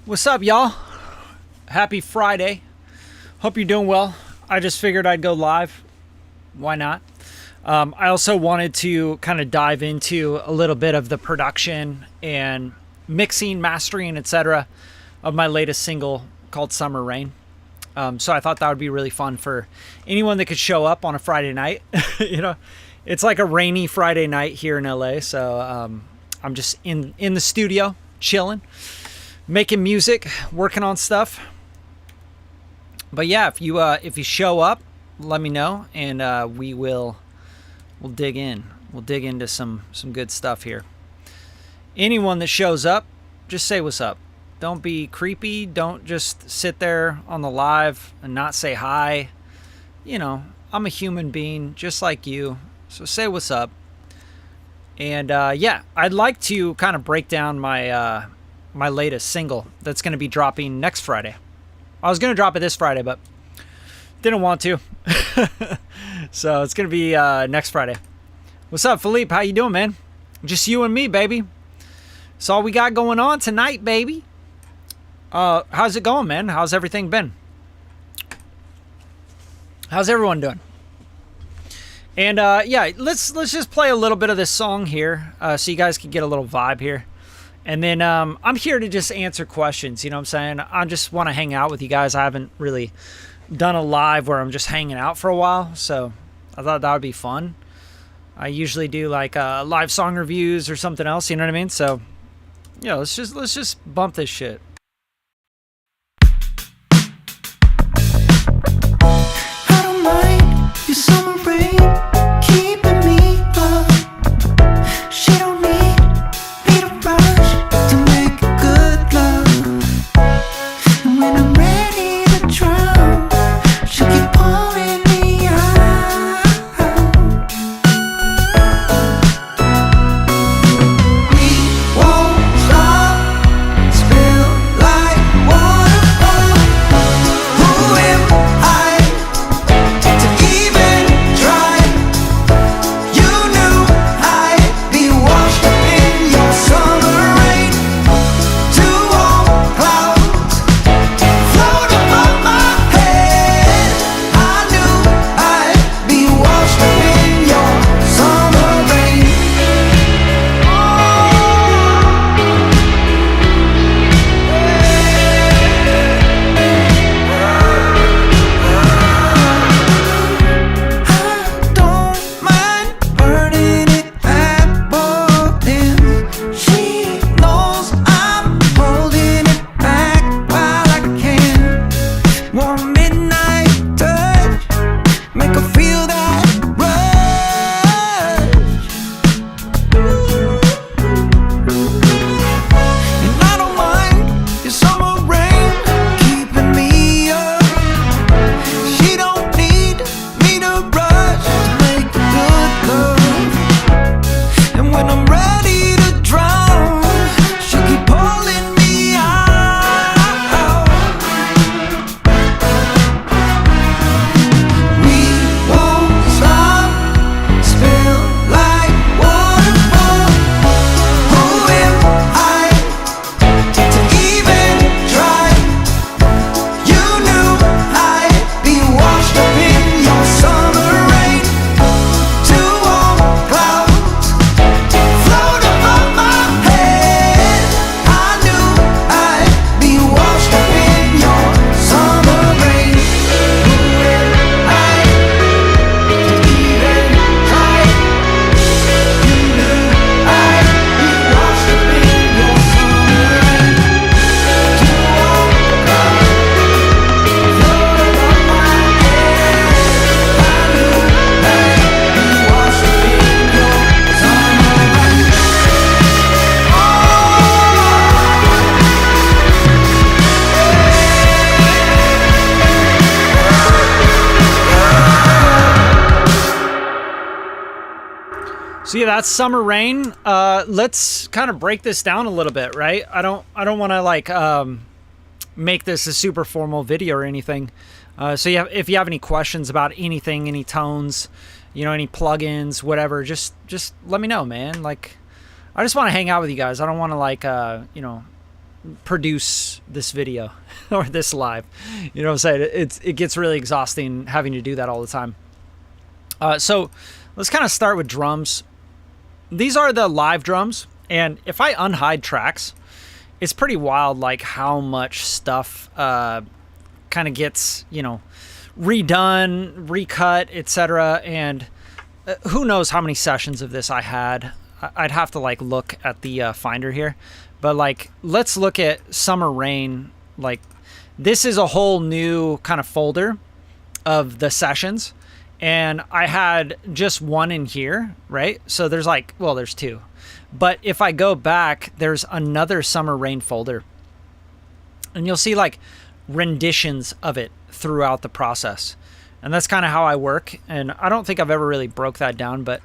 What's up, y'all? Happy Friday. Hope you're doing well. I just figured I'd go live. Why not? I also wanted to kind of dive into a little bit of the production and mixing, mastering, etc. of my latest single called Summer Rain. So I thought that would be really fun for anyone that could show up on a Friday night. You know, it's like a rainy Friday night here in LA. So I'm just in the studio chilling, making music, working on stuff. But yeah, if you show up, let me know, and we'll dig in. We'll dig into some good stuff here. Anyone that shows up, just say what's up. Don't be creepy. Don't just sit there on the live and not say hi. You know, I'm a human being just like you, so say what's up. And yeah, I'd like to kind of break down my my latest single that's going to be dropping next Friday. I was going to drop it this Friday, but didn't want to. So it's going to be next Friday. What's up, Philippe? How you doing, man? Just you and me, baby. That's all we got going on tonight, baby. How's it going, man? How's everything been? How's everyone doing? And yeah, let's just play a little bit of this song here, so you guys can get a little vibe here. And then I'm here to just answer questions, you know what I'm saying? I just want to hang out with you guys. I haven't really done a live where I'm just hanging out for a while, so I thought that would be fun. I usually do like live song reviews or something else, you know what I mean? So, yeah, let's just bump this shit. I don't mind your summer rain keeping me up. She don't need me to rush to make good love. And when I'm ready to drown, she'll keep pulling me out. We won't stop, spill like waterfall. Who am I to even try? You knew I'd be washed up in your summer rain. Two warm clouds float above my head. I knew I'd be washed up in your summer rain. I don't mind burning it at both ends. She knows I'm holding it back while I can. Warm midnight touch, make her feel that rush. And I don't mind your summer rain keeping me up. She don't need me to rush to make good love. And when I'm ready to drown, she'll keep pulling me out. We won't stop, spill like waterfall. Who am I to even try? You knew I'd be washed up in your summer rain. Two warm clouds float above my head. I knew I'd be washed up in your summer rain. Who am I to even try? You knew I'd be washed up in your summer rain. Two warm clouds float above my head. I knew I'd be washed up in your summer rain. So yeah, that's Summer Rain. Let's kind of break this down a little bit, right? I don't want to like make this a super formal video or anything. So yeah, if you have any questions about anything, any tones, you know, any plugins, whatever, just let me know, man. Like, I just want to hang out with you guys. I don't want to like you know, produce this video or this live. You know what I'm saying? It gets really exhausting having to do that all the time. So let's kind of start with drums. These are the live drums, and if I unhide tracks, it's pretty wild like how much stuff kind of gets, you know, redone, recut, etc. And who knows how many sessions of this I had. I'd have to like look at the Finder here, but like let's look at Summer Rain. Like this is a whole new kind of folder of the sessions, and I had just one in here, right? So there's like, well, there's two, but if I go back, there's another Summer Rain folder, and you'll see like renditions of it throughout the process. And that's kind of how I work. And I don't think I've ever really broke that down, but,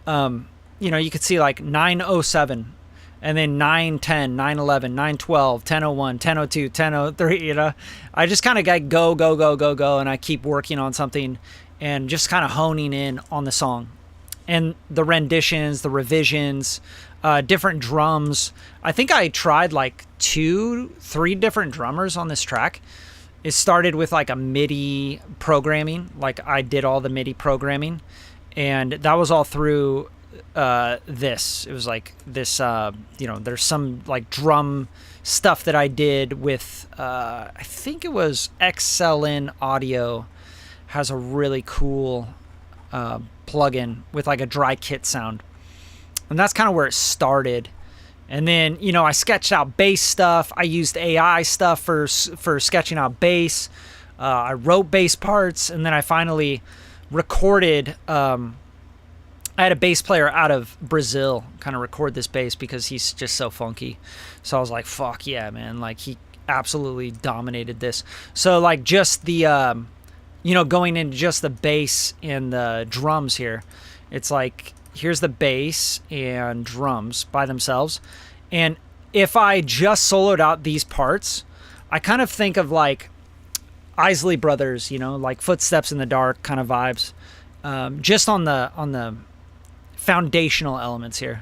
you know, you could see like 907 and then 910, 911, 912, 1001, 1002, 1003, you know, I just kind of go. And I keep working on something and just kind of honing in on the song and the renditions, the revisions, different drums. I think I tried like 2-3 different drummers on this track. It started with like a MIDI programming, like I did all the MIDI programming, and that was all through this. It was like this, you know, there's some like drum stuff that I did with, I think it was XLN Audio has a really cool plugin with like a dry kit sound. And that's kind of where it started. And then, you know, I sketched out bass stuff. I used AI stuff for sketching out bass. I wrote bass parts, and then I finally recorded. I had a bass player out of Brazil kind of record this bass because he's just so funky. So I was like, fuck yeah, man. Like, he absolutely dominated this. So, like, just the, you know, going into just the bass and the drums here, it's like, here's the bass and drums by themselves. And if I just soloed out these parts, I kind of think of like Isley Brothers, you know, like Footsteps in the Dark kind of vibes, just on the foundational elements here.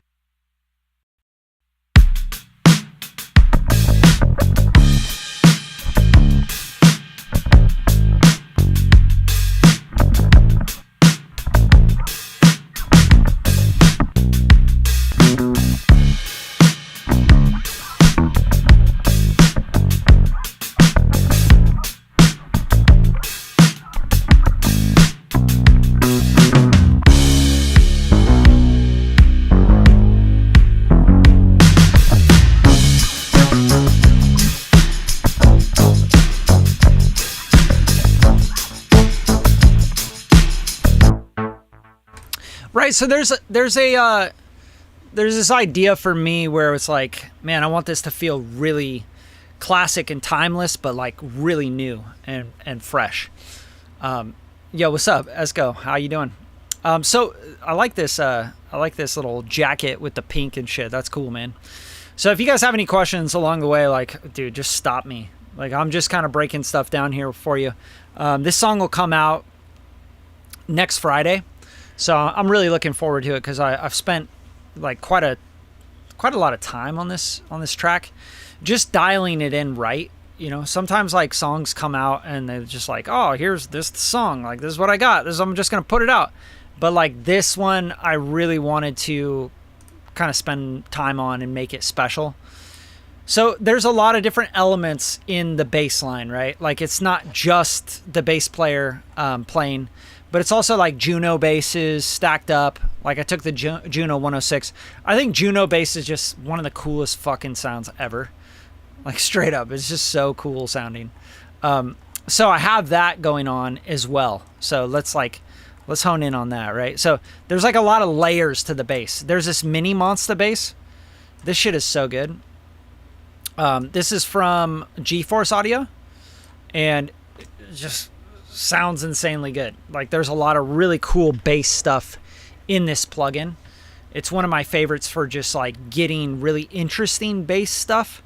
Right, so there's this idea for me where it's like, man, I want this to feel really classic and timeless, but like really new and fresh. Yo, what's up, Esco? How you doing? So I like this little jacket with the pink and shit. That's cool, man. So if you guys have any questions along the way, like, dude, just stop me. Like, I'm just kind of breaking stuff down here for you. This song will come out next Friday. So I'm really looking forward to it because I've spent like quite a lot of time on this track, just dialing it in right. You know, sometimes like songs come out and they're just like, oh, here's this song, like this is what I got. I'm just gonna put it out. But like this one, I really wanted to kind of spend time on and make it special. So there's a lot of different elements in the bass line, right? Like it's not just the bass player playing. But it's also like Juno basses stacked up. Like I took the Juno 106. I think Juno bass is just one of the coolest fucking sounds ever. Like straight up, it's just so cool sounding. So I have that going on as well. So let's hone in on that, right? So there's like a lot of layers to the bass. There's this MiniMonsta bass. This shit is so good. This is from GForce Audio, and just sounds insanely good. Like there's a lot of really cool bass stuff in this plugin. It's one of my favorites for just like getting really interesting bass stuff.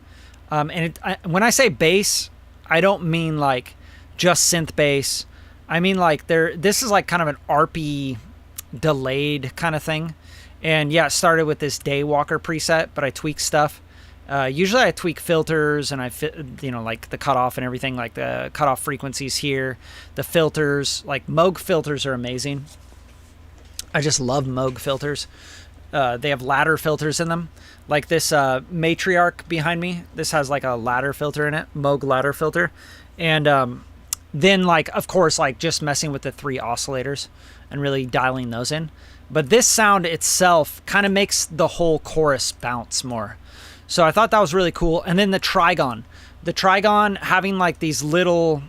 And when I say bass, I don't mean like just synth bass. I mean like this is like kind of an ARPy delayed kind of thing. And yeah, it started with this Daywalker preset, but I tweaked stuff Usually I tweak filters and I fit, like the cutoff and everything, like the cutoff frequencies here, the filters, like Moog filters are amazing. I just love Moog filters. They have ladder filters in them. Like this Matriarch behind me, this has like a ladder filter in it, Moog ladder filter. And then like, of course, like just messing with the 3 oscillators and really dialing those in. But this sound itself kind of makes the whole chorus bounce more. So I thought that was really cool. And then the Trigon having like these little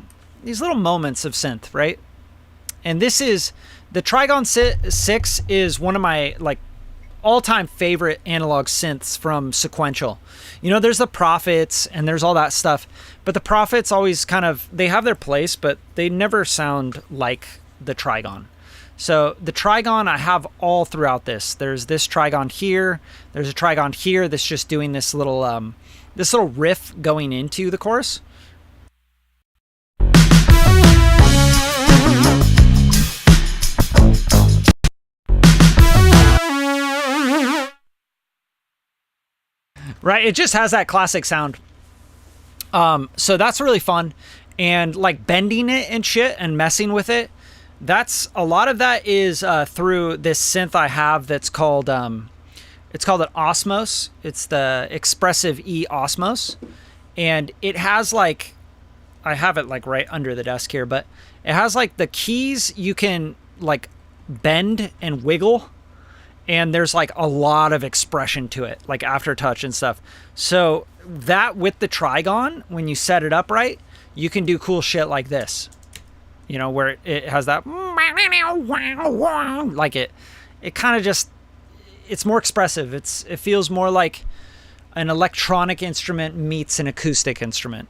moments of synth, right? And this is the Trigon-6 is one of my like all-time favorite analog synths from Sequential. There's the Prophets and there's all that stuff, but the Prophets always kind of, they have their place, but they never sound like the Trigon. So the Trigon I have all throughout this. There's this Trigon here. There's a Trigon here that's just doing this little riff going into the chorus. Right, it just has that classic sound. So that's really fun, and like bending it and shit and messing with it. That's a lot of that is through this synth I have that's called it's called an Osmose. It's the Expressive E Osmose, and it has like, I have it like right under the desk here, but it has like the keys you can like bend and wiggle. And there's like a lot of expression to it, like aftertouch and stuff. So that with the Trigon, when you set it up right, you can do cool shit like this, where it has that, like it kind of just, it's more expressive. It feels more like an electronic instrument meets an acoustic instrument.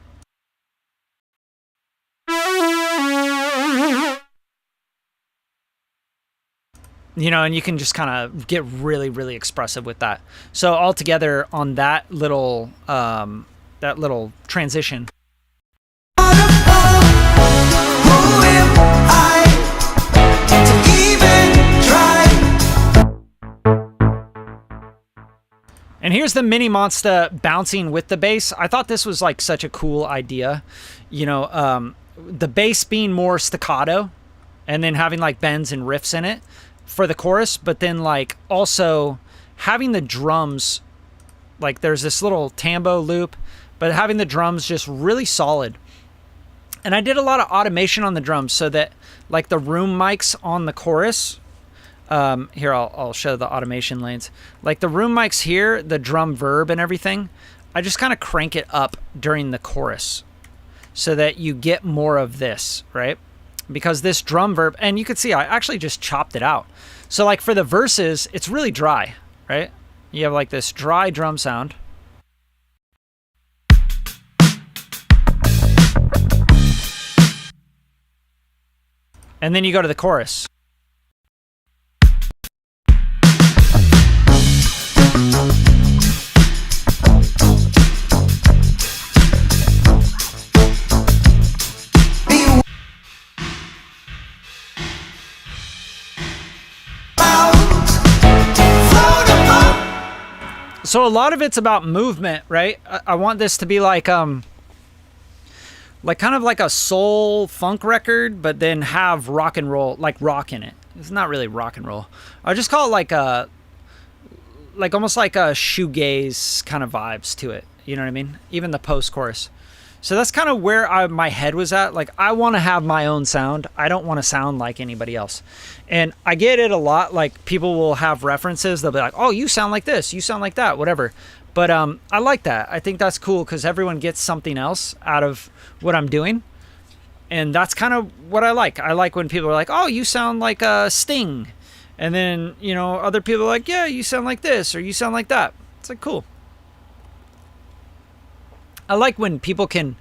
And you can just kind of get really, really expressive with that. So altogether on that little transition. And here's the MiniMonsta bouncing with the bass. I thought this was like such a cool idea. The bass being more staccato and then having like bends and riffs in it for the chorus, but then like also having the drums, like there's this little tambo loop, but having the drums just really solid. And I did a lot of automation on the drums so that like the room mics on the chorus, here I'll show the automation lanes. Like the room mics here, the drum verb and everything, I just kind of crank it up during the chorus so that you get more of this, right? Because this drum verb, and you can see I actually just chopped it out. So like for the verses, it's really dry, right? You have like this dry drum sound. And then you go to the chorus. So a lot of it's about movement, right? I want this to be like kind of like a soul funk record, but then have rock and roll, like rock in it. It's not really rock and roll. I just call it like almost like a shoegaze kind of vibes to it. You know what I mean? Even the post chorus. So that's kind of where my head was at. Like I want to have my own sound. I don't want to sound like anybody else. And I get it a lot. Like people will have references. They'll be like, oh, you sound like this. You sound like that, whatever. But I like that. I think that's cool because everyone gets something else out of what I'm doing. And that's kind of what I like. I like when people are like, oh, you sound like Sting. And then, other people are like, yeah, you sound like this or you sound like that. It's like, cool. I like when people can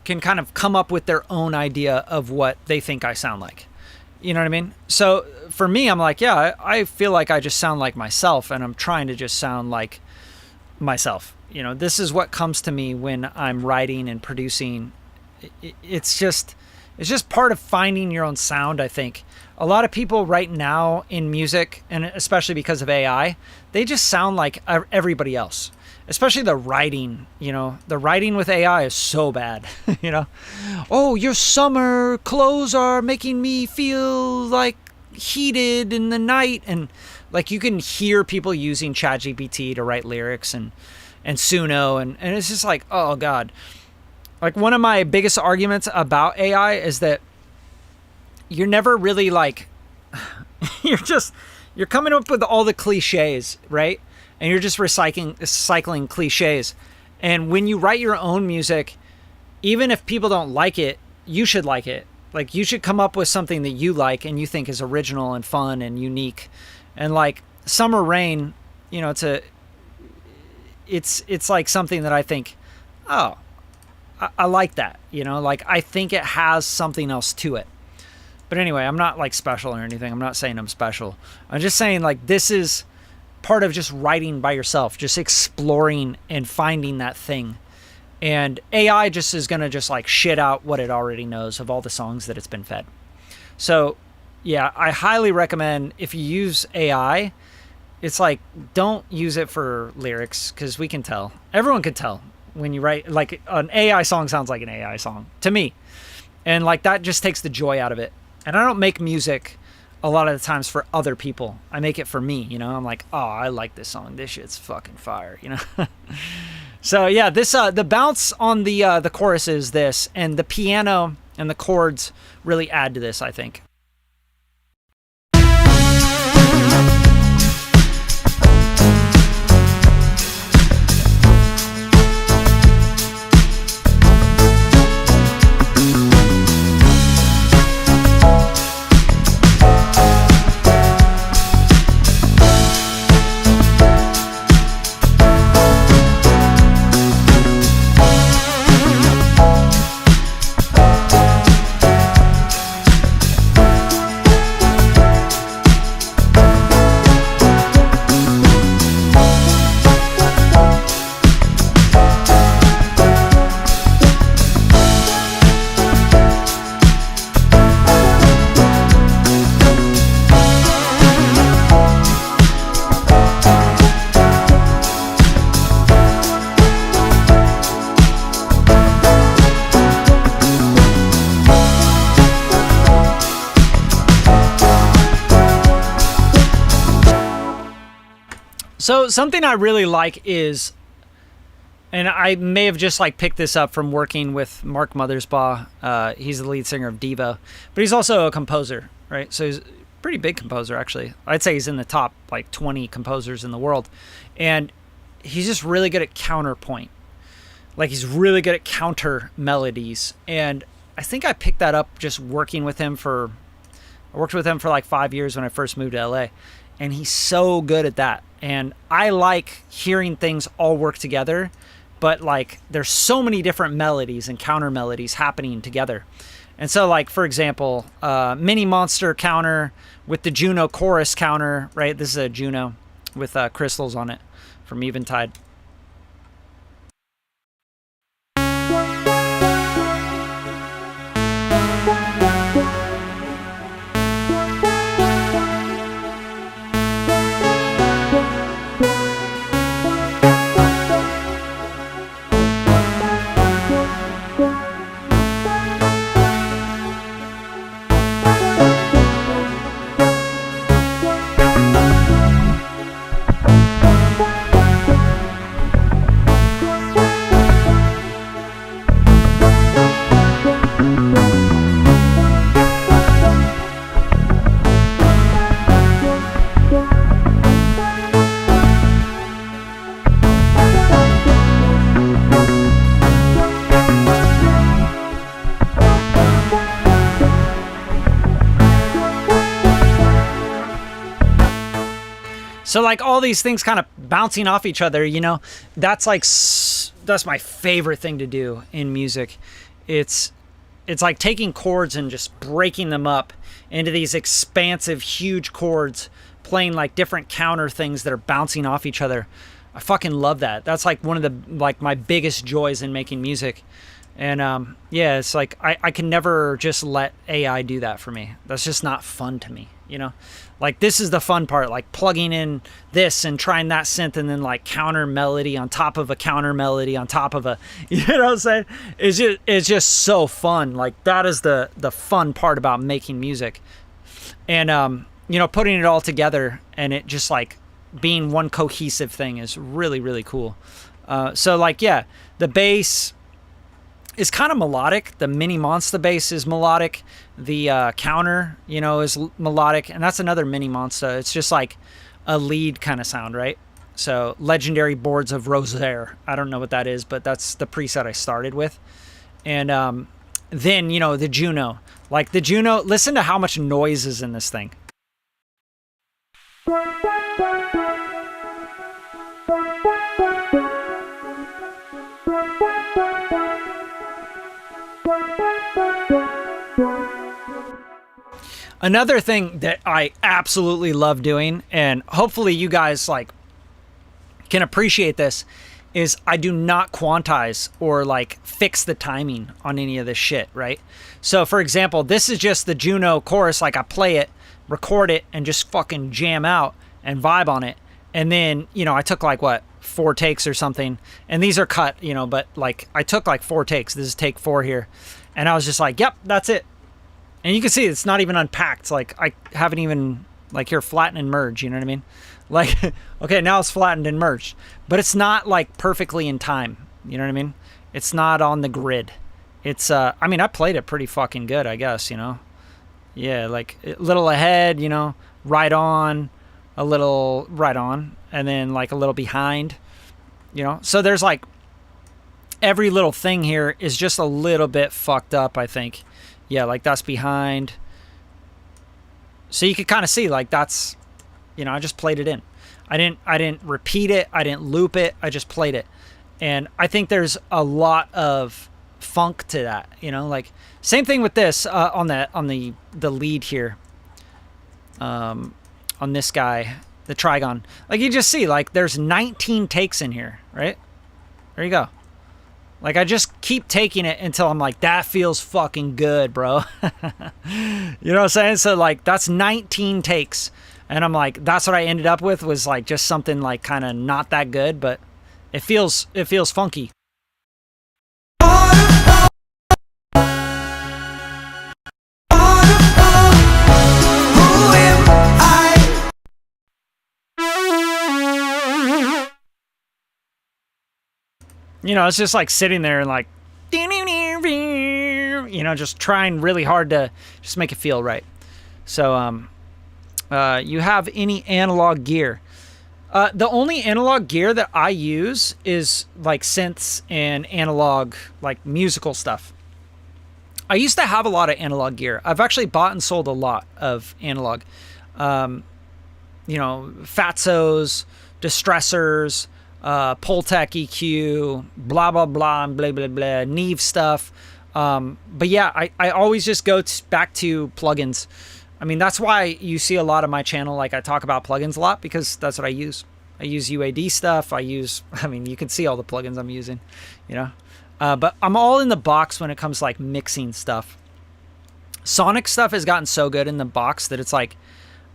kind of come up with their own idea of what they think I sound like. You know what I mean? So for me, I'm like, yeah, I feel like I just sound like myself and I'm trying to just sound like myself. This is what comes to me when I'm writing and producing. It's just part of finding your own sound, I think. A lot of people right now in music, and especially because of AI, they just sound like everybody else. especially the writing, the writing with AI is so bad, Oh, your summer clothes are making me feel like heated in the night. And like, you can hear people using ChatGPT to write lyrics and Suno. And it's just like, oh God. Like, one of my biggest arguments about AI is that you're never really like, you're coming up with all the cliches, right? And you're just recycling cliches. And when you write your own music, even if people don't like it, you should like it. Like, you should come up with something that you like and you think is original and fun and unique. And like Summer Rain, it's like something that I think, oh, I like that, like, I think it has something else to it. But anyway, I'm not like special or anything. I'm not saying I'm special. I'm just saying, like, this is part of just writing by yourself, just exploring and finding that thing. And AI just is going to just like shit out what it already knows of all the songs that it's been fed. So yeah, I highly recommend, if you use AI, it's like, don't use it for lyrics, because we can tell. Everyone can tell when you write, like, an AI song sounds like an AI song to me. And like, that just takes the joy out of it. And I don't make music a lot of the times for other people. I make it for me, I'm like, oh, I like this song. This shit's fucking fire, So yeah, this the bounce on the chorus is this, and the piano and the chords really add to this, I think. So something I really like is, and I may have just like picked this up from working with Mark Mothersbaugh. He's the lead singer of Devo, but he's also a composer, right? So he's a pretty big composer, actually. I'd say he's in the top like 20 composers in the world. And he's just really good at counterpoint. Like, he's really good at counter melodies. And I think I picked that up just working with him I worked with him for like 5 years when I first moved to LA. And he's so good at that. And I like hearing things all work together, but like, there's so many different melodies and counter melodies happening together. And so, like, for example, MiniMonsta counter with the Juno chorus counter, right? This is a Juno with crystals on it from Eventide. So like, all these things kind of bouncing off each other, that's like, that's my favorite thing to do in music. It's like taking chords and just breaking them up into these expansive, huge chords, playing like different counter things that are bouncing off each other. I fucking love that. That's like one of the, like, my biggest joys in making music. And yeah, it's like I can never just let AI do that for me. That's just not fun to me, you know? Like, this is the fun part, like plugging in this and trying that synth and then like counter melody on top of a counter melody on top of a, you know what I'm saying? It's just so fun. Like, that is the fun part about making music. And, you know, putting it all together and it just like being one cohesive thing is really, really cool. So like, yeah, the bass is kind of melodic. The MiniMonsta bass is melodic. The counter, you know, is melodic. And that's another MiniMonsta. It's just like a lead kind of sound, right? So Legendary Boards of Rosaire. I don't know what that is, but that's the preset I started with. And then, you know, the Juno. Like the Juno, listen to how much noise is in this thing. Another thing that I absolutely love doing, and hopefully you guys like can appreciate this, is I do not quantize or like fix the timing on any of this shit, right? So for example, this is just the Juno chorus. Like, I play it, record it, and just fucking jam out and vibe on it. And then, you know, I took like what, 4 takes or something, and these are cut, you know, but like I took like 4 takes. This is take 4 here. And I was just like, yep, that's it. And you can see it's not even unpacked. Like, I haven't even, like, here, flatten and merge, you know what I mean? Like, okay, now it's flattened and merged. But it's not, like, perfectly in time, you know what I mean? It's not on the grid. It's, I mean, I played it pretty fucking good, I guess, you know? Yeah, like, a little ahead, you know, right on, a little right on, and then, like, a little behind, you know? So there's, like, every little thing here is just a little bit fucked up, I think. Yeah, like that's behind. So you could kind of see, like, that's, you know, I just played it in. I didn't repeat it. I didn't loop it. I just played it. And I think there's a lot of funk to that, you know, like same thing with this on the lead here. On this guy, the Trigon. Like, you just see, like, there's 19 takes in here, right? There you go. Like, I just keep taking it until I'm like, that feels fucking good, bro. You know what I'm saying? So, like, that's 19 takes. And I'm like, that's what I ended up with, was, like, just something, like, kind of not that good. But it feels funky. You know, it's just like sitting there and like, you know, just trying really hard to just make it feel right. So, you have any analog gear? The only analog gear that I use is like synths and analog, like musical stuff. I used to have a lot of analog gear. I've actually bought and sold a lot of analog. You know, Fatsos, distressors, Pultec EQ, blah, blah, blah, and blah, blah, blah, Neve stuff. But yeah, I always just go back to plugins. I mean, that's why you see a lot of my channel, like, I talk about plugins a lot, because that's what I use. I use UAD stuff. I mean, you can see all the plugins I'm using, you know. But I'm all in the box when it comes to, like, mixing stuff. Sonic stuff has gotten so good in the box that it's like,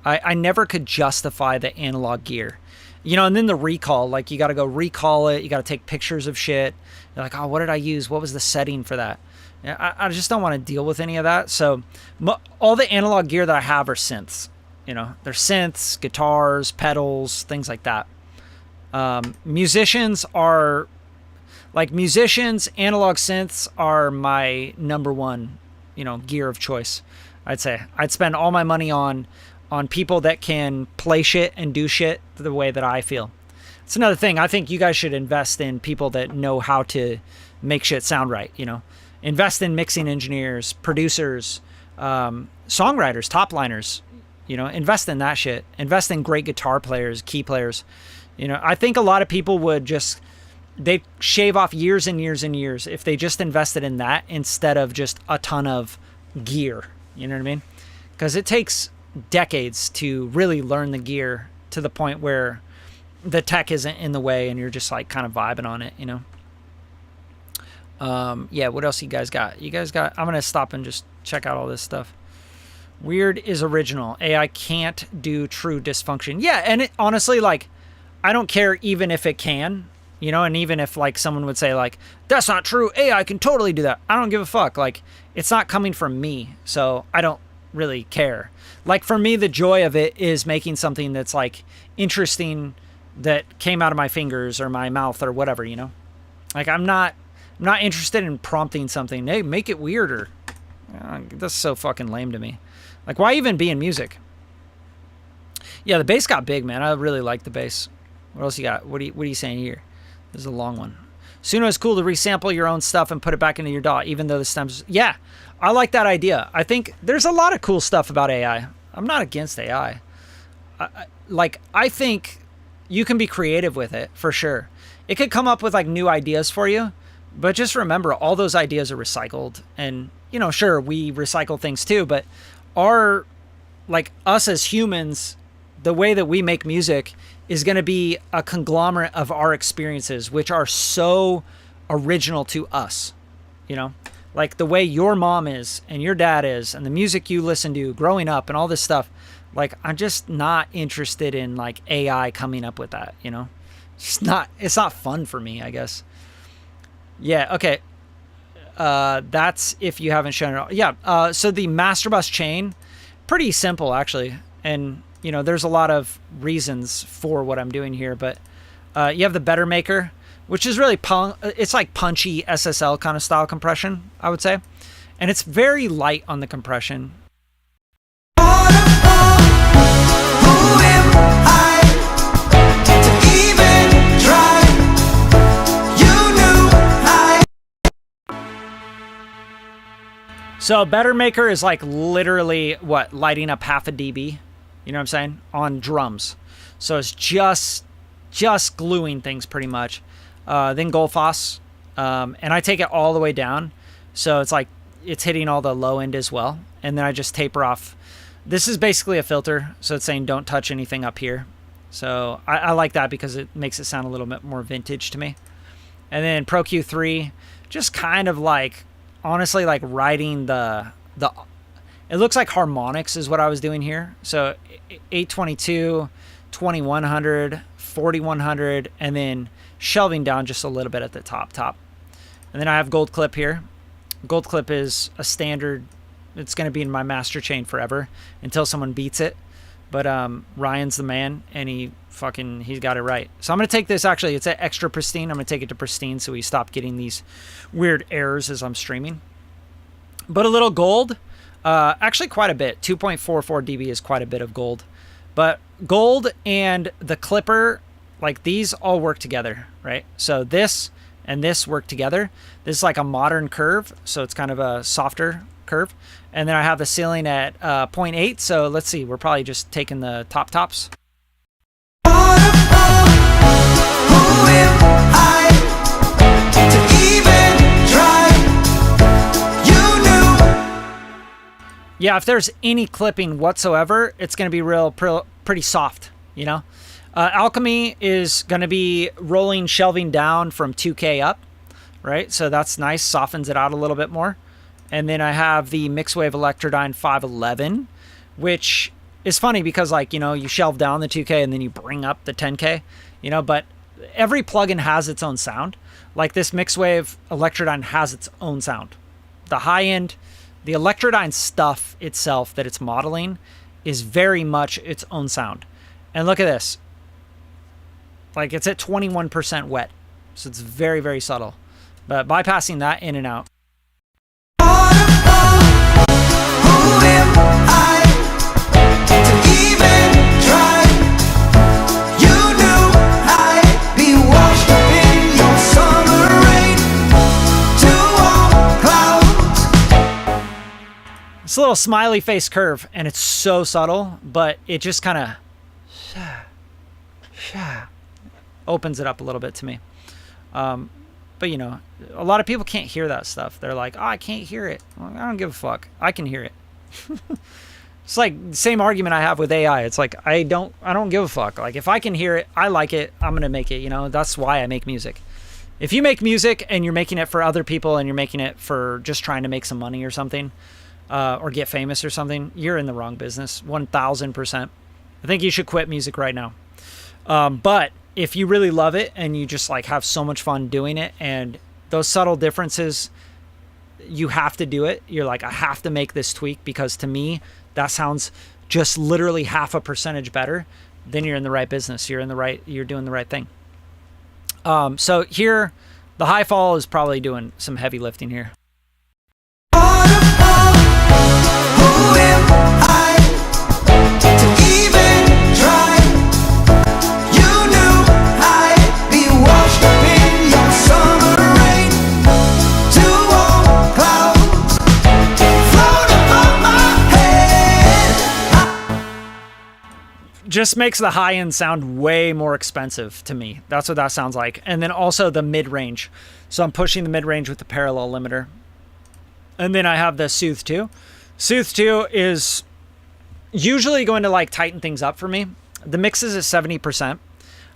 I never could justify the analog gear. You know, and then the recall, like, you got to go recall it. You got to take pictures of shit. You're like, oh, what did I use? What was the setting for that? I just don't want to deal with any of that. So all the analog gear that I have are synths. You know, they're synths, guitars, pedals, things like that. Musicians, analog synths are my number one, you know, gear of choice. I'd say I'd spend all my money on people that can play shit and do shit the way that I feel. It's another thing. I think you guys should invest in people that know how to make shit sound right, you know. Invest in mixing engineers, producers, songwriters, top liners, you know, invest in that shit. Invest in great guitar players, key players. You know, I think a lot of people would just, they shave off years and years and years if they just invested in that instead of just a ton of gear. You know what I mean? Because it takes decades to really learn the gear to the point where the tech isn't in the way and you're just like kind of vibing on it, you know. Yeah, what else you guys got? You guys got, I'm going to stop and just check out all this stuff. Weird is original. AI can't do true dysfunction. Yeah, and it, honestly, like, I don't care even if it can, you know, and even if, like, someone would say, like, that's not true, AI can totally do that. I don't give a fuck. Like, it's not coming from me, so I don't really care. Like, for me, the joy of it is making something that's, like, interesting that came out of my fingers or my mouth or whatever, you know? Like, I'm not interested in prompting something. Hey, make it weirder. That's so fucking lame to me. Like, why even be in music? Yeah, the bass got big, man. I really like the bass. What else you got? What are you saying here? This is a long one. Suno is cool to resample your own stuff and put it back into your DAW, even though the stems... Yeah, I like that idea. I think there's a lot of cool stuff about AI. I'm not against AI. I think you can be creative with it, for sure. It could come up with, like, new ideas for you, but just remember, all those ideas are recycled. And, you know, sure, we recycle things too, but our, like, us as humans, the way that we make music is going to be a conglomerate of our experiences, which are so original to us, you know? Like, the way your mom is and your dad is and the music you listen to growing up and all this stuff. Like, I'm just not interested in, like, AI coming up with that, you know? It's not fun for me, I guess. Yeah, okay. That's if you haven't shown it all. Yeah, so the master bus chain, pretty simple, actually. And, you know, there's a lot of reasons for what I'm doing here. But you have the Bettermaker, which is really, it's like punchy SSL kind of style compression, I would say. And it's very light on the compression. So Bettermaker is like literally what, lighting up half a dB, you know what I'm saying, on drums. So it's just gluing things pretty much. Then Gullfoss, and I take it all the way down, so it's like it's hitting all the low end as well. And then I just taper off. This is basically a filter, so it's saying don't touch anything up here. So I like that because it makes it sound a little bit more vintage to me. And then Pro Q3, just kind of like, honestly, like writing the it looks like harmonics is what I was doing here. So 822, 2100, 4100, and then shelving down just a little bit at the top. And then I have Gold Clip here. Gold Clip is a standard. It's going to be in my master chain forever until someone beats it. But Ryan's the man, and he's got it right. So I'm going to take this, actually, it's at extra pristine. I'm going to take it to pristine so we stop getting these weird errors as I'm streaming. But a little gold, actually quite a bit. 2.44 dB is quite a bit of gold. But gold and the clipper, like, these all work together, right? So this and this work together. This is like a modern curve, so it's kind of a softer curve. And then I have the ceiling at 0.8, so let's see, we're probably just taking the tops. Yeah, if there's any clipping whatsoever, it's going to be pretty soft, you know? Alchemy is going to be rolling shelving down from 2K up, right? So that's nice, softens it out a little bit more. And then I have the Mixwave Electrodine 511, which is funny because, like, you know, you shelve down the 2K and then you bring up the 10K, you know, but every plugin has its own sound. Like this Mixwave Electrodine has its own sound. The high end, the Electrodine stuff itself that it's modeling is very much its own sound. And look at this. Like, it's at 21% wet. So it's very, very subtle. But bypassing that in and out. It's a little smiley face curve, and it's so subtle, but it just kind of opens it up a little bit to me. But, you know, a lot of people can't hear that stuff. They're like, oh, I can't hear it. Well, I don't give a fuck. I can hear it. It's like the same argument I have with AI. It's like, I don't give a fuck. Like, if I can hear it, I like it, I'm going to make it, you know? That's why I make music. If you make music and you're making it for other people and you're making it for just trying to make some money or something, or get famous or something, you're in the wrong business, 1000%. I think you should quit music right now. But if you really love it and you just like have so much fun doing it, and those subtle differences, you have to do it. You're like, I have to make this tweak because to me, that sounds just literally half a percentage better. Then you're in the right business. You're doing the right thing. So here, the HiFAL is probably doing some heavy lifting here. Just makes the high end sound way more expensive to me. That's what that sounds like. And then also the mid range. So I'm pushing the mid range with the parallel limiter. And then I have the Soothe 2. Soothe 2 is usually going to like tighten things up for me. The mixes is 70%.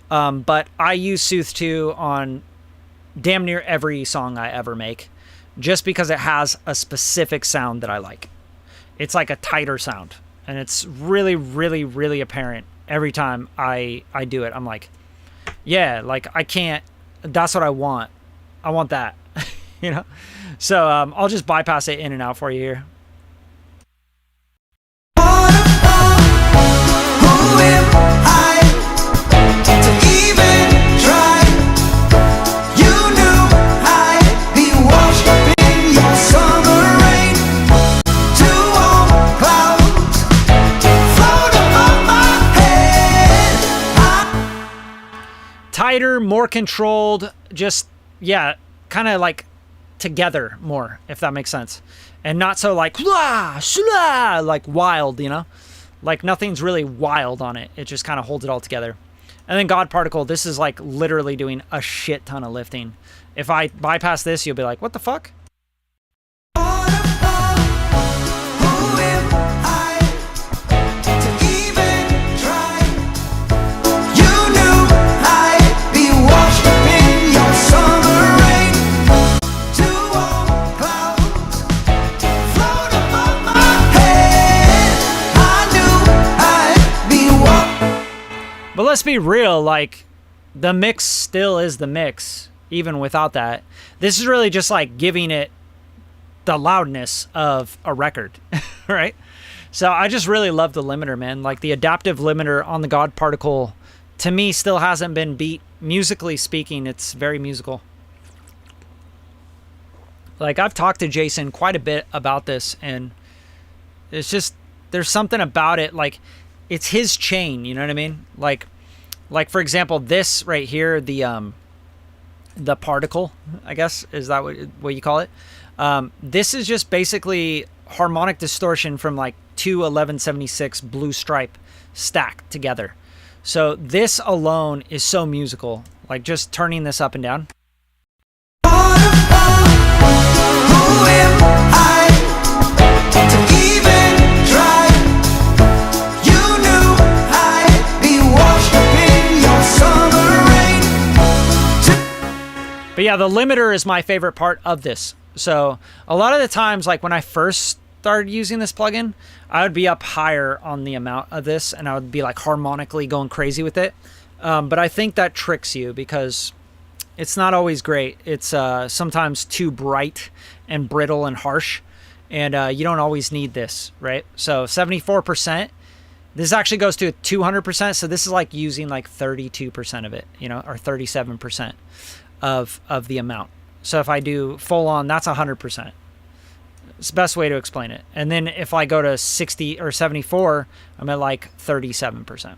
But I use Soothe 2 on damn near every song I ever make, just because it has a specific sound that I like. It's like a tighter sound. And it's really, really, really apparent every time I do it. I'm like, yeah, like I can't, that's what I want. I want that, you know? So I'll just bypass it in and out for you here. Tighter, more controlled, just, yeah, kind of like together more, if that makes sense. And not so like, blah, shlah, like wild, you know? Like nothing's really wild on it. It just kind of holds it all together. And then God Particle, this is like literally doing a shit ton of lifting. If I bypass this, you'll be like, what the fuck? But let's be real, like, the mix still is the mix, even without that. This is really just like giving it the loudness of a record, right? So I just really love the limiter, man. Like the adaptive limiter on the God Particle, to me, still hasn't been beat. Musically speaking, it's very musical. Like I've talked to Jason quite a bit about this, and it's just, there's something about it, like, it's his chain, you know what I mean? Like for example, this right here, the particle, I guess, is that what you call it? This is just basically harmonic distortion from like two 1176 blue stripe stacked together. So this alone is so musical, like just turning this up and down. But yeah, the limiter is my favorite part of this. So a lot of the times, like when I first started using this plugin, I would be up higher on the amount of this and I would be like harmonically going crazy with it. But I think that tricks you because it's not always great. It's sometimes too bright and brittle and harsh, and you don't always need this, right? So 74%, this actually goes to 200%. So this is like using like 32% of it, you know, or 37%. Of the amount. So if I do full on, that's 100%. It's the best way to explain it. And then if I go to 60 or 74, I'm at like 37%.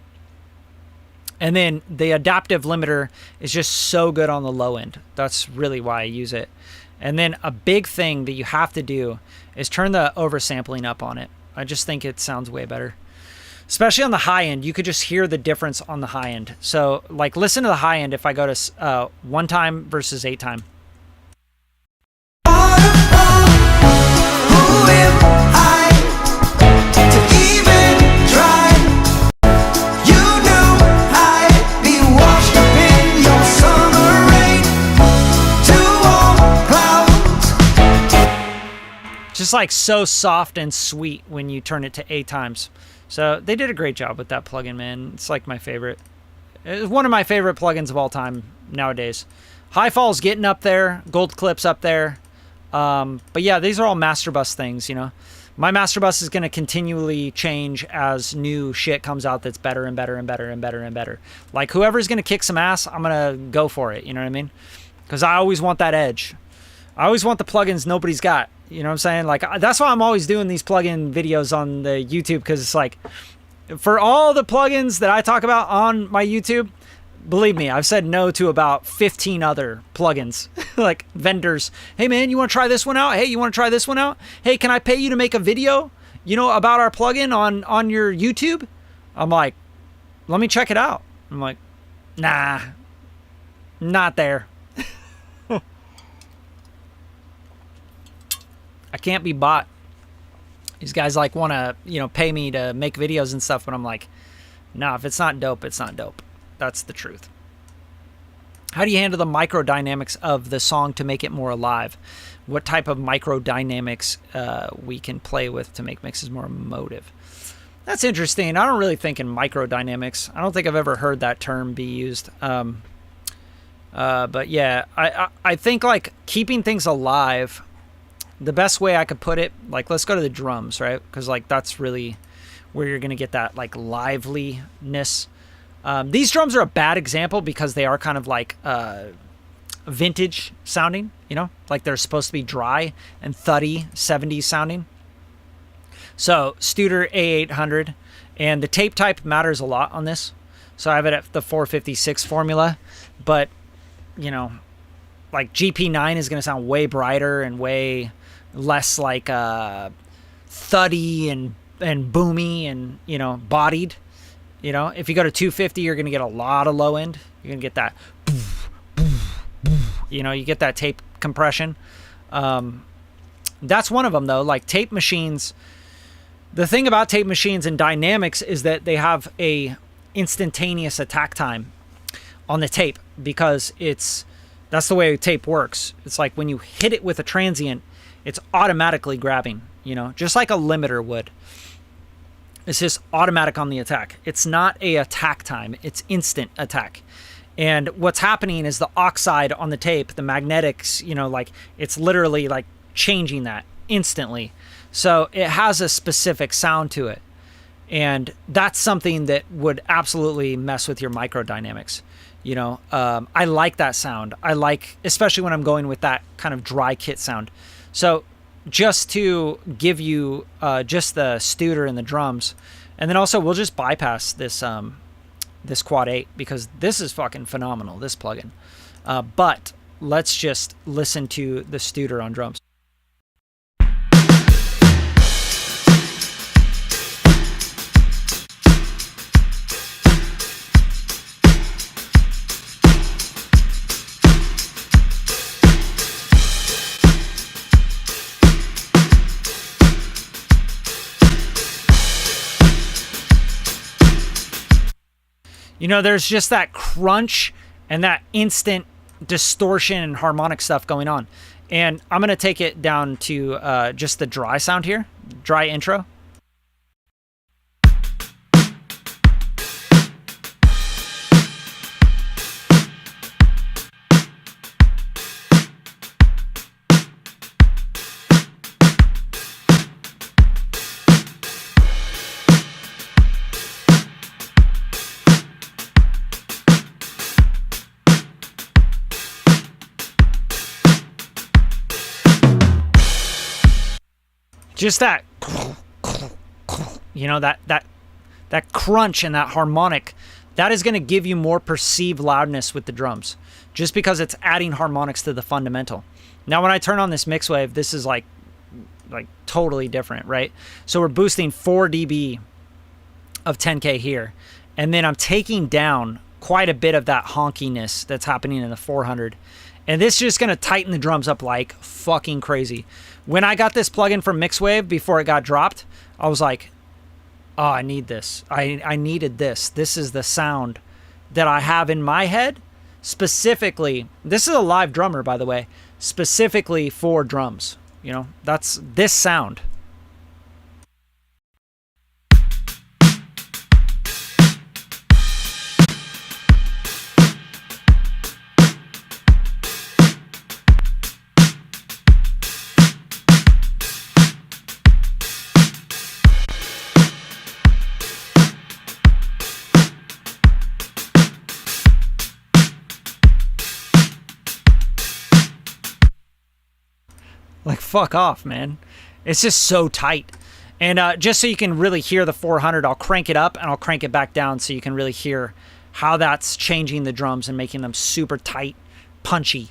And then the adaptive limiter is just so good on the low end. That's really why I use it. And then a big thing that you have to do is turn the oversampling up on it. I just think it sounds way better. Especially on the high end, you could just hear the difference on the high end. So like listen to the high end if I go to 1 time versus 8 time. just like so soft and sweet when you turn it to 8 times. So they did a great job with that plugin, man. It's like my favorite. It's one of my favorite plugins of all time nowadays. HiFAL's getting up there. Gold Clip's up there. But yeah, these are all master bus things, you know. My master bus is going to continually change as new shit comes out that's better and better and better and better and better. Like whoever's going to kick some ass, I'm going to go for it, you know what I mean? Because I always want that edge. I always want the plugins nobody's got. You know what I'm saying? Like, that's why I'm always doing these plugin videos on the YouTube, because it's like, for all the plugins that I talk about on my YouTube, believe me, I've said no to about 15 other plugins, like vendors. Hey man, you want to try this one out? Hey, you want to try this one out? Hey, can I pay you to make a video, you know, about our plugin on your YouTube? I'm like, let me check it out. I'm like, nah, not there. I can't be bought. These guys like want to, you know, pay me to make videos and stuff, but I'm like, nah, if it's not dope, it's not dope. That's the truth. How do you handle the microdynamics of the song to make it more alive? What type of microdynamics we can play with to make mixes more emotive? That's interesting. I don't really think in microdynamics. I don't think I've ever heard that term be used. But yeah, I think like keeping things alive, the best way I could put it, like let's go to the drums, right? Because like that's really where you're going to get that like liveliness. These drums are a bad example because they are kind of like vintage sounding, you know, like they're supposed to be dry and thuddy, 70s sounding. So Studer A800, and the tape type matters a lot on this. So I have it at the 456 formula, but you know, like GP9 is going to sound way brighter and way less like thuddy and boomy and, you know, bodied. You know, if you go to 250, you're going to get a lot of low end. You're going to get that, you know, you get that tape compression. That's one of them, though. Like tape machines, the thing about tape machines and dynamics is that they have a instantaneous attack time on the tape, because that's the way tape works. It's like when you hit it with a transient, it's automatically grabbing, you know, just like a limiter would. It's just automatic on the attack. It's not a attack time. It's instant attack. And what's happening is the oxide on the tape, the magnetics, you know, like it's literally like changing that instantly. So it has a specific sound to it. And that's something that would absolutely mess with your microdynamics. You know, I like that sound. I like, especially when I'm going with that kind of dry kit sound. So just to give you just the Studer and the drums, and then also we'll just bypass this this Quad 8 because this is fucking phenomenal, this plugin. But let's just listen to the Studer on drums. You know, there's just that crunch and that instant distortion and harmonic stuff going on. And I'm going to take it down to just the dry sound here, dry intro. Just that, you know, that crunch and that harmonic, that is going to give you more perceived loudness with the drums, just because it's adding harmonics to the fundamental. Now, when I turn on this Mixwave, this is like totally different, right? So we're boosting 4 dB of 10K here, and then I'm taking down quite a bit of that honkiness that's happening in the 400. And this is just going to tighten the drums up like fucking crazy. When I got this plugin from Mixwave before it got dropped, I was like, oh, I need this. I needed this. This is the sound that I have in my head. Specifically, this is a live drummer, by the way, specifically for drums. You know, that's this sound. Like, fuck off, man. It's just so tight. And just so you can really hear the 400, I'll crank it up and I'll crank it back down so you can really hear how that's changing the drums and making them super tight, punchy.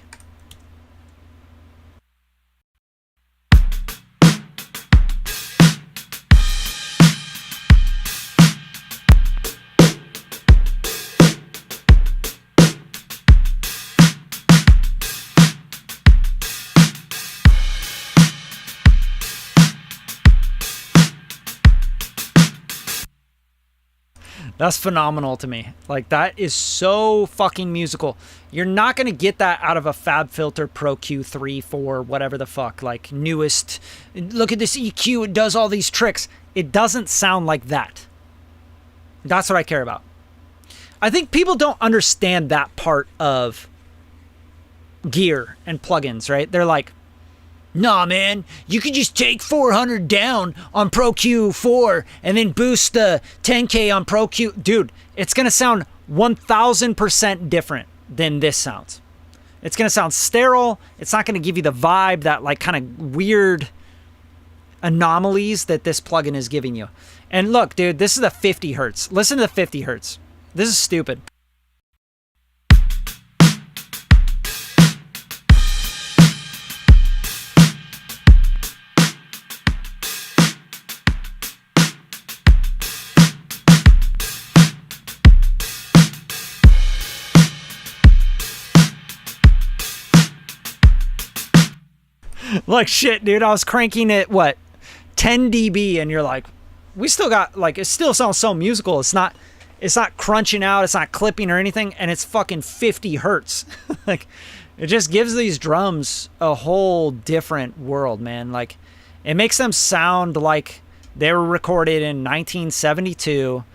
That's phenomenal to me. Like, that is so fucking musical. You're not going to get that out of a FabFilter Pro Q3, 4, whatever the fuck, like newest. Look at this EQ, it does all these tricks. It doesn't sound like that. That's what I care about. I think people don't understand that part of gear and plugins, right? They're like, nah, man, you could just take 400 down on Pro Q4 and then boost the 10K on Pro Q. Dude, it's going to sound 1000% different than this sounds. It's going to sound sterile. It's not going to give you the vibe, that like kind of weird anomalies that this plugin is giving you. And look, dude, this is a 50 hertz. Listen to the 50 hertz. This is stupid. Like, shit, dude, I was cranking it, what, 10 dB, and you're like, we still got, like, it still sounds so musical. It's not crunching out, it's not clipping or anything, and it's fucking 50 hertz. Like, it just gives these drums a whole different world, man. Like, it makes them sound like they were recorded in 1972,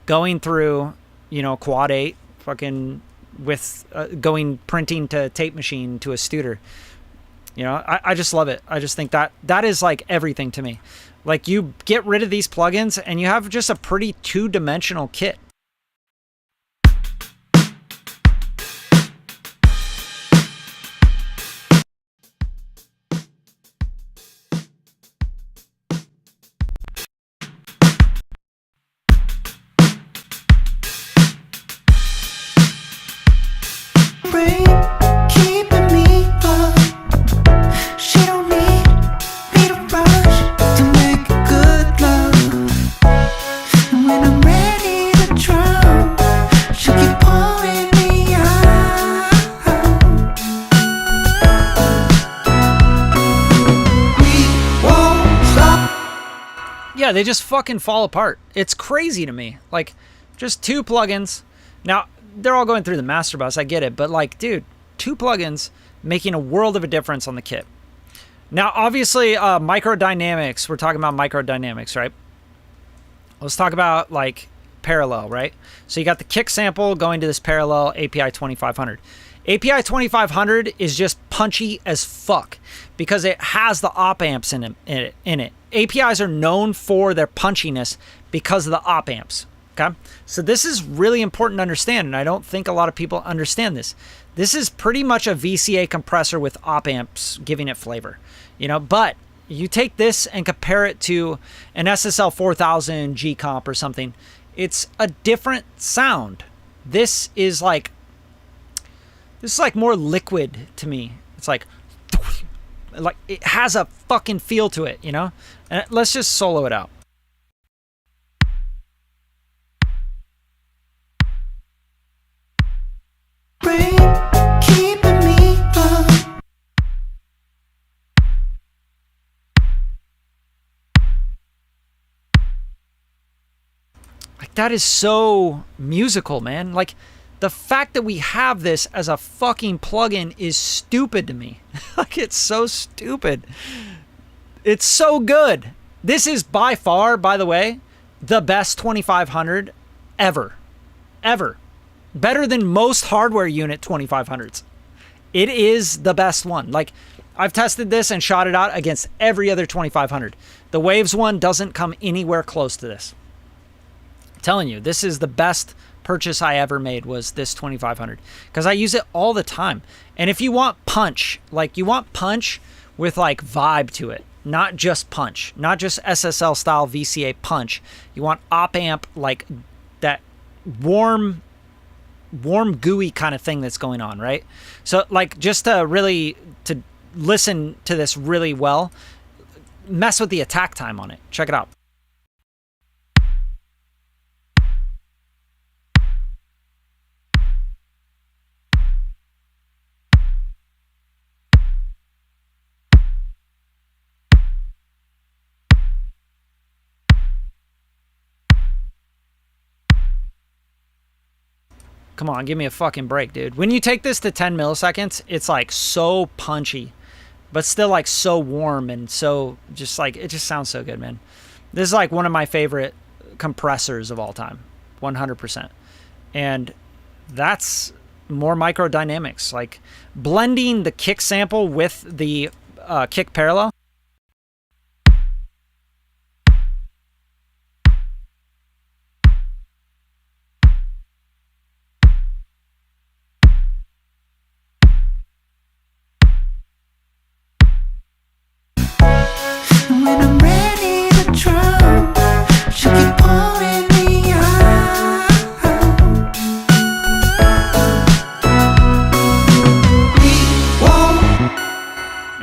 going through, you know, Quad 8, fucking with going printing to tape machine to a Studer. You know, I just love it. I just think that is like everything to me. Like, you get rid of these plugins and you have just a pretty two-dimensional kit. Yeah, they just fucking fall apart. It's crazy to me. Like, just two plugins. Now, they're all going through the master bus, I get it, but like, dude, two plugins making a world of a difference on the kit. Now, obviously, Microdynamics, we're talking about Microdynamics, right? Let's talk about, like, parallel, right? So you got the kick sample going to this parallel API 2500. API 2500 is just punchy as fuck because it has the op amps in it. APIs are known for their punchiness because of the op amps. Okay, so this is really important to understand, and I don't think a lot of people understand this. This is pretty much a VCA compressor with op amps giving it flavor, you know. But you take this and compare it to an SSL 4000 G comp or something, it's a different sound. This is like more liquid to me. It's like it has a fucking feel to it, you know. And let's just solo it out. Like, that is so musical, man. Like, the fact that we have this as a fucking plugin is stupid to me. Like, it's so stupid. It's so good. This is by far, by the way, the best 2500 ever. Ever. Better than most hardware unit 2500s. It is the best one. Like, I've tested this and shot it out against every other 2500. The Waves one doesn't come anywhere close to this. I'm telling you, this is the best purchase I ever made, was this 2500, because I use it all the time. And if you want punch, like you want punch with like vibe to it, not just punch, not just SSL style VCA punch. You want op amp, like that warm gooey kind of thing that's going on, right? So like, just to really to listen to this really well, mess with the attack time on it. Check it out. Come on, give me a fucking break, dude. When you take this to 10 milliseconds, it's like so punchy, but still like so warm and so just like, it just sounds so good, man. This is like one of my favorite compressors of all time, 100%. And that's more microdynamics, like blending the kick sample with the kick parallel.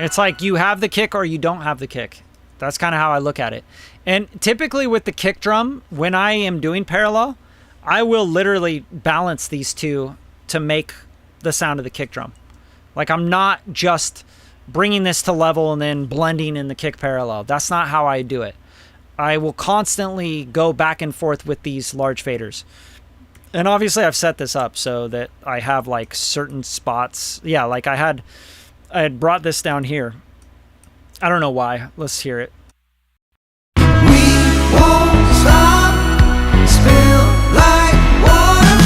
It's like you have the kick or you don't have the kick. That's kind of how I look at it. And typically with the kick drum, when I am doing parallel, I will literally balance these two to make the sound of the kick drum. Like, I'm not just bringing this to level and then blending in the kick parallel. That's not how I do it. I will constantly go back and forth with these large faders. And obviously I've set this up so that I have like certain spots. Yeah, like I had brought this down here. I don't know why. Let's hear it. We won't stop, spill like waterfall.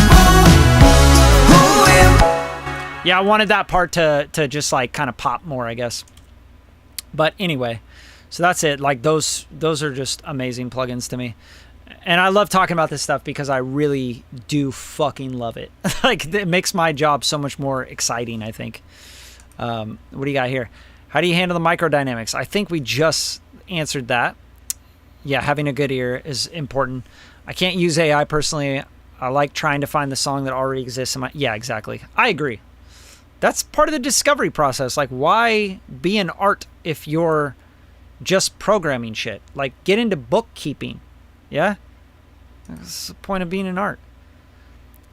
Yeah, I wanted that part to just like kind of pop more, I guess. But anyway, so that's it. Like those are just amazing plugins to me. And I love talking about this stuff because I really do fucking love it. Like, it makes my job so much more exciting, I think. What do you got here? How do you handle the microdynamics? I think we just answered that. Yeah, having a good ear is important. I can't use AI personally. I like trying to find the song that already exists in my... Yeah, exactly. I agree. That's part of the discovery process. Like, why be an art if you're just programming shit? Like, get into bookkeeping. Yeah? That's the point of being an art.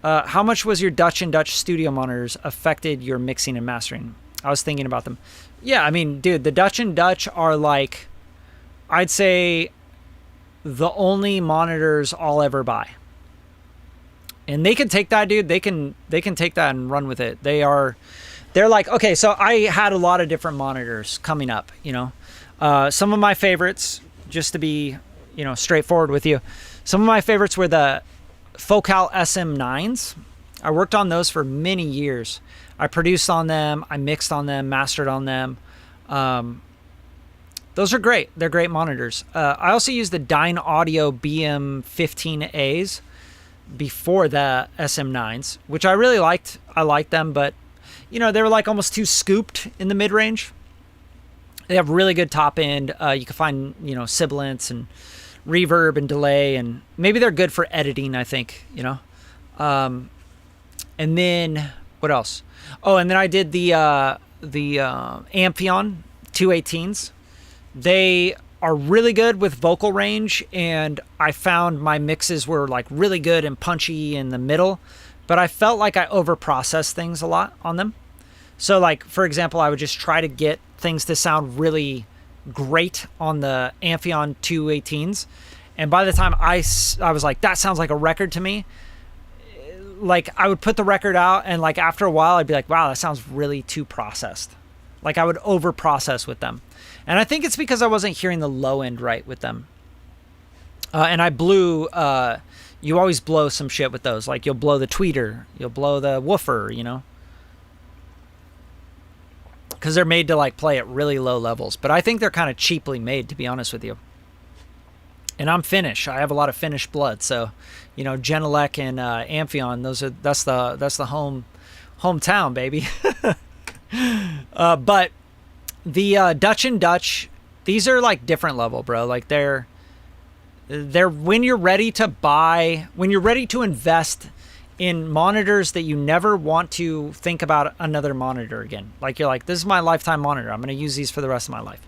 How much was your Dutch and Dutch studio monitors affected your mixing and mastering? I was thinking about them. Yeah, I mean, dude, the Dutch and Dutch are like, I'd say, the only monitors I'll ever buy. And they can take that, dude. They can take that and run with it. They're like, okay, so I had a lot of different monitors coming up, you know. Some of my favorites, just to be, you know, straightforward with you, some of my favorites were the Focal SM9s. I worked on those for many years. I produced on them, I mixed on them, mastered on them. Those are great. They're great monitors. I also used the Dynaudio BM15As before the SM9s, which I really liked. I liked them, but you know, they were like almost too scooped in the mid-range. They have really good top end. You can find, you know, sibilance and reverb and delay, and maybe they're good for editing, I think, you know. And then what else? Oh, and then I did the Amphion 218s. They are really good with vocal range, and I found my mixes were like really good and punchy in the middle, but I felt like I overprocessed things a lot on them. So like, for example, I would just try to get things to sound really great on the Amphion 218s, and by the time I was like, that sounds like a record to me, like I would put the record out, and like after a while I'd be like, wow, that sounds really too processed. Like I would over process with them. And I think it's because I wasn't hearing the low end right with them. And I blew, you always blow some shit with those. Like you'll blow the tweeter, you'll blow the woofer, you know, because they're made to like play at really low levels. But I think they're kind of cheaply made, to be honest with you. And I'm Finnish. I have a lot of Finnish blood, so you know, Genelec and Amphion. That's the hometown, baby. But the Dutch and Dutch, these are like different level, bro. Like they're when you're ready to invest in monitors that you never want to think about another monitor again. Like you're like, this is my lifetime monitor. I'm going to use these for the rest of my life.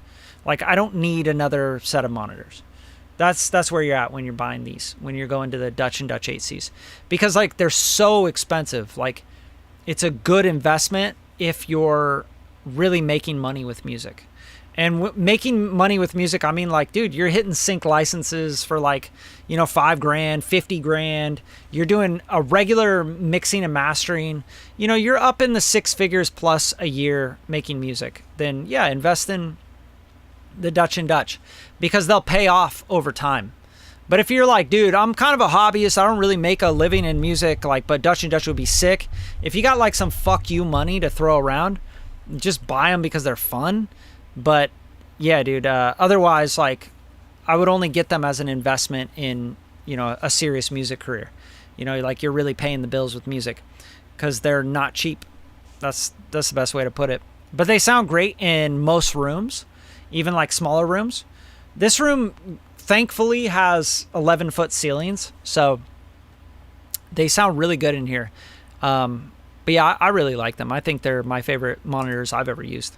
Like I don't need another set of monitors. That's where you're at when you're buying these, when you're going to the Dutch and Dutch 8Cs, because like they're so expensive. Like it's a good investment if you're really making money with music. And making money with music, I mean, like, dude, you're hitting sync licenses for like, you know, $5,000, $50,000. You're doing a regular mixing and mastering. You know, you're up in the 6 figures plus a year making music. Then, yeah, invest in the Dutch and Dutch because they'll pay off over time. But if you're like, dude, I'm kind of a hobbyist, I don't really make a living in music, like, but Dutch and Dutch would be sick. If you got like some fuck you money to throw around, just buy them because they're fun. But yeah, dude, otherwise, like, I would only get them as an investment in, you know, a serious music career. You know, like you're really paying the bills with music because they're not cheap. That's the best way to put it. But they sound great in most rooms, even like smaller rooms. This room, thankfully, has 11-foot ceilings, so they sound really good in here. But yeah, I really like them. I think they're my favorite monitors I've ever used.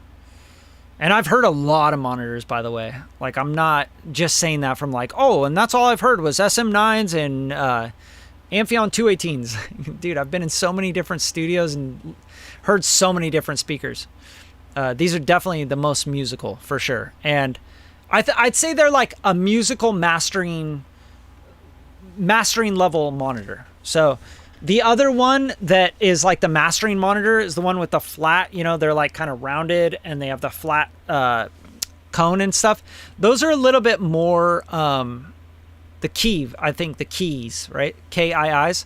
And I've heard a lot of monitors, by the way. Like, I'm not just saying that from like, oh, and that's all I've heard was SM9s and Amphion 218s. Dude, I've been in so many different studios and heard so many different speakers. These are definitely the most musical, for sure. And I'd say they're like a musical mastering level monitor. So the other one that is like the mastering monitor is the one with the flat, you know, they're like kind of rounded and they have the flat cone and stuff. Those are a little bit more the keys, right? KIIs.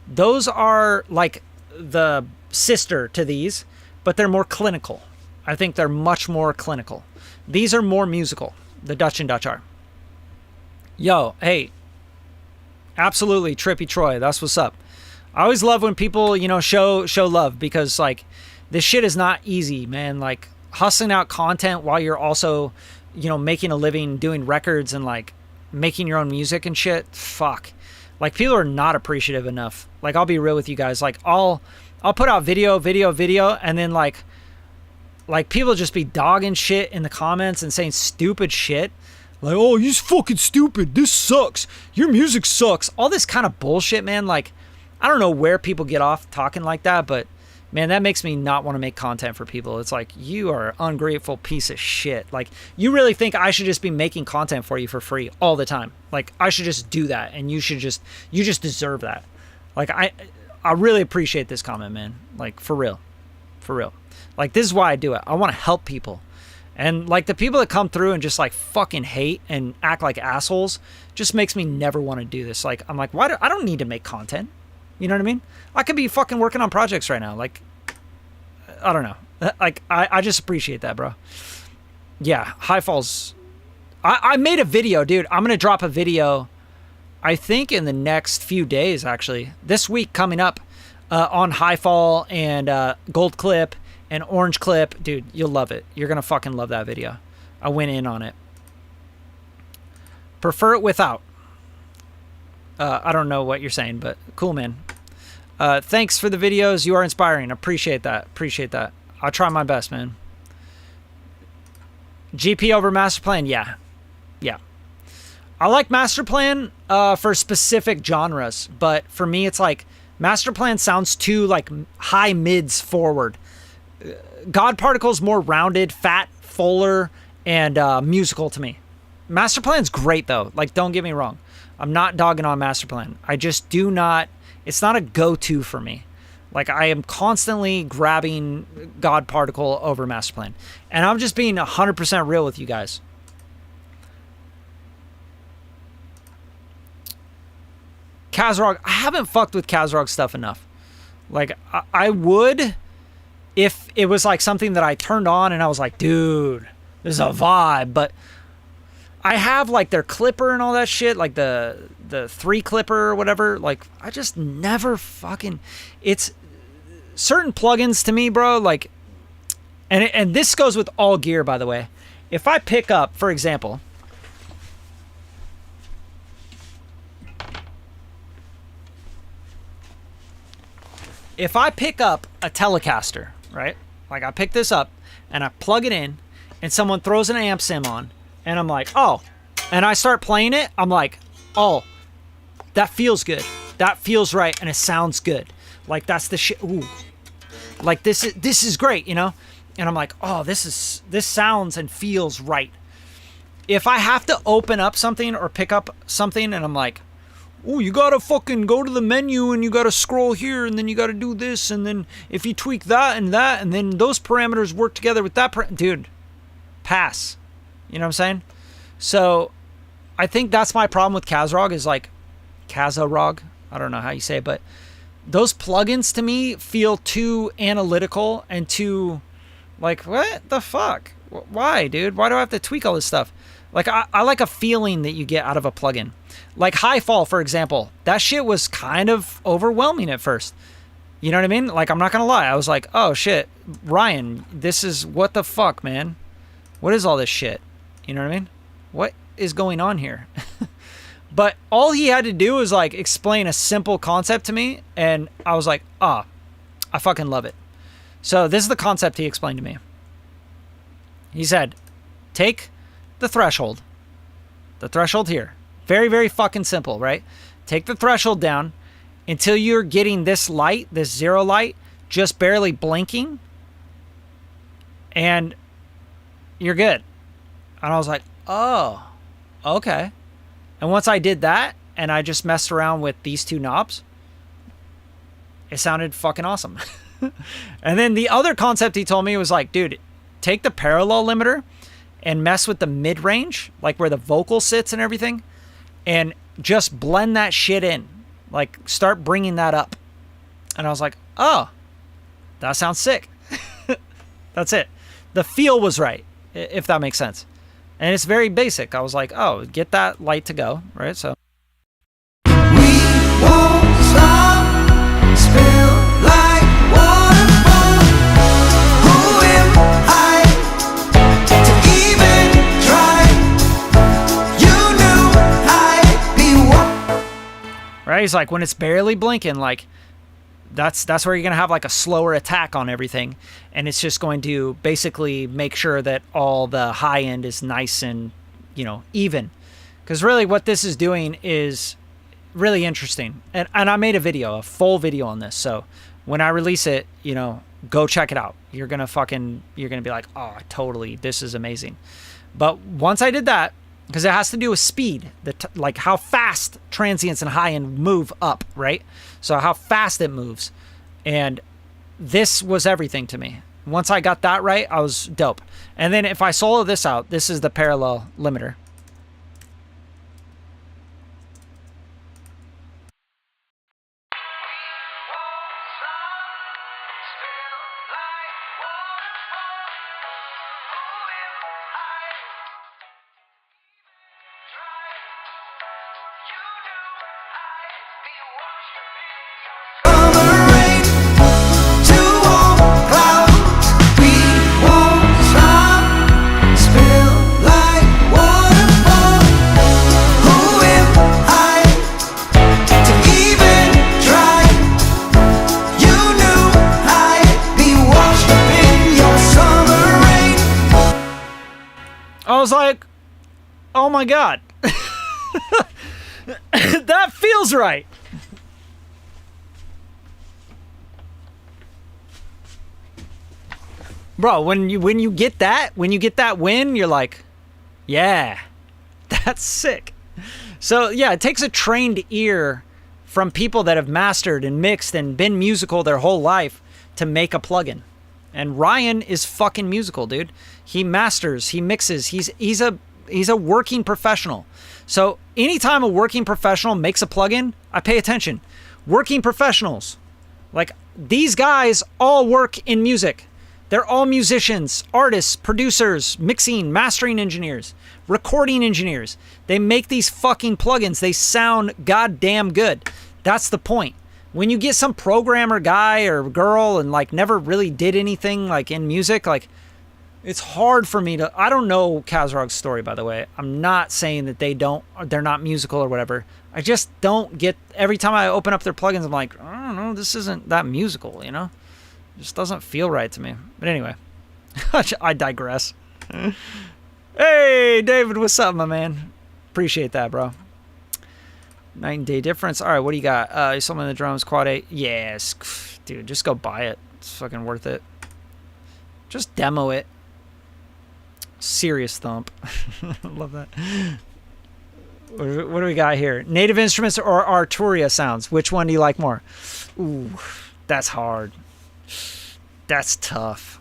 Those are like the sister to these, but they're more clinical. I think they're much more clinical. These are more musical. The Dutch and Dutch are. Yo, hey, absolutely, Trippy Troy, that's what's up. I always love when people, you know, show love because, like, this shit is not easy, man. Like, hustling out content while you're also, you know, making a living doing records and, like, making your own music and shit. Fuck. Like, people are not appreciative enough. Like, I'll be real with you guys. Like, I'll put out video, and then, like people just be dogging shit in the comments and saying stupid shit. Like, oh, you're fucking stupid. This sucks. Your music sucks. All this kind of bullshit, man. Like, I don't know where people get off talking like that, but man, that makes me not want to make content for people. It's like, you are an ungrateful piece of shit. Like, you really think I should just be making content for you for free all the time? Like, I should just do that, and you just deserve that. Like, I really appreciate this comment, man. Like, for real. Like, this is why I do it. I want to help people. And like the people that come through and just like fucking hate and act like assholes just makes me never want to do this. Like, I'm like, I don't need to make content. You know what I mean? I could be fucking working on projects right now. Like, I don't know. Like, I just appreciate that, bro. Yeah, HiFAL's. I made a video, dude. I'm going to drop a video, I think, in the next few days, actually. This week coming up on HiFAL and Gold Clip and Orange Clip. Dude, you'll love it. You're going to fucking love that video. I went in on it. Prefer it without. I don't know what you're saying, but cool, man. Thanks for the videos. You are inspiring. Appreciate that. I'll try my best, man. GP over master plan? Yeah. I like master plan for specific genres, but for me, it's like master plan sounds too like high mids forward. God Particle's more rounded, fat, fuller, and musical to me. Master plan's great though. Like, don't get me wrong. I'm not dogging on master plan. I just do not. It's not a go-to for me. Like, I am constantly grabbing God Particle over Master Plan. And I'm just being 100% real with you guys. Kazrog, I haven't fucked with Kazrog stuff enough. Like, I would if it was like something that I turned on and I was like, dude, this is a vibe. But I have like their clipper and all that shit, like the 3 clipper or whatever. Like, I just never fucking, it's certain plugins to me, bro. Like, and this goes with all gear, by the way. If I pick up, for example, if I pick up a Telecaster, right? Like, I pick this up and I plug it in and someone throws an amp sim on and I'm like, oh, and I start playing it, I'm like, oh, that feels good. That feels right and it sounds good. Like, that's the shit. Ooh. Like, this is great, you know? And I'm like, oh, this sounds and feels right. If I have to open up something or pick up something and I'm like, oh, you gotta fucking go to the menu and you gotta scroll here and then you gotta do this and then if you tweak that and then those parameters work together with that, dude, pass. You know what I'm saying? So I think that's my problem with Kazrog is like, Kazarog, I don't know how you say it, but those plugins to me feel too analytical and too like, what the fuck? Why, dude? Why do I have to tweak all this stuff? Like, I like a feeling that you get out of a plugin. Like HiFAL, for example. That shit was kind of overwhelming at first. You know what I mean? Like, I'm not going to lie. I was like, oh, shit. Ryan, this is what the fuck, man? What is all this shit? You know what I mean? What is going on here? But all he had to do was, like, explain a simple concept to me. And I was like, I fucking love it. So this is the concept he explained to me. He said, take the threshold here. Very, very fucking simple, right? Take the threshold down until you're getting this light, this 0 light, just barely blinking. And you're good. And I was like, oh, okay. And once I did that and I just messed around with these 2 knobs, it sounded fucking awesome. And then the other concept he told me was like, dude, take the parallel limiter and mess with the mid-range, like where the vocal sits and everything, and just blend that shit in. Like, start bringing that up. And I was like, oh, that sounds sick. That's it. The feel was right, if that makes sense. And it's very basic. I was like, oh, get that light to go, right? So We won't stop, spill like waterfall. Who am I to even try? You knew I'd be right, he's like, when it's barely blinking, like, that's where you're gonna have like a slower attack on everything, and it's just going to basically make sure that all the high end is nice and, you know, even. Because really what this is doing is really interesting, and I made a full video on this, so when I release it, you know, go check it out. You're gonna be like, oh, totally, this is amazing. But once I did that, because it has to do with speed, like how fast transients and high end move up, right? So how fast it moves. And this was everything to me. Once I got that right, I was dope. And then if I solo this out, this is the parallel limiter. I was like, oh my God. That feels right. Bro, when you get that win, you're like, yeah, that's sick. So yeah, it takes a trained ear from people that have mastered and mixed and been musical their whole life to make a plugin. And Ryan is fucking musical, dude. He masters, he mixes, he's a working professional. So anytime a working professional makes a plugin, I pay attention. Working professionals. Like, these guys all work in music. They're all musicians, artists, producers, mixing, mastering engineers, recording engineers. They make these fucking plugins. They sound goddamn good. That's the point. When you get some programmer guy or girl and like never really did anything like in music, like, it's hard for me to, I don't know Kazrog's story, by the way. I'm not saying that they're not musical or whatever. I just don't get, every time I open up their plugins, I'm like, I don't know, this isn't that musical, you know? It just doesn't feel right to me. But anyway, I digress. Hey, David, what's up, my man? Appreciate that, bro. Night and day difference. All right, what do you got? You sold me the drums, Quad 8. Yes, dude, just go buy it. It's fucking worth it. Just demo it. Serious thump. Love that. What do we got here? Native instruments or Arturia sounds? Which one do you like more? Ooh, that's hard. That's tough.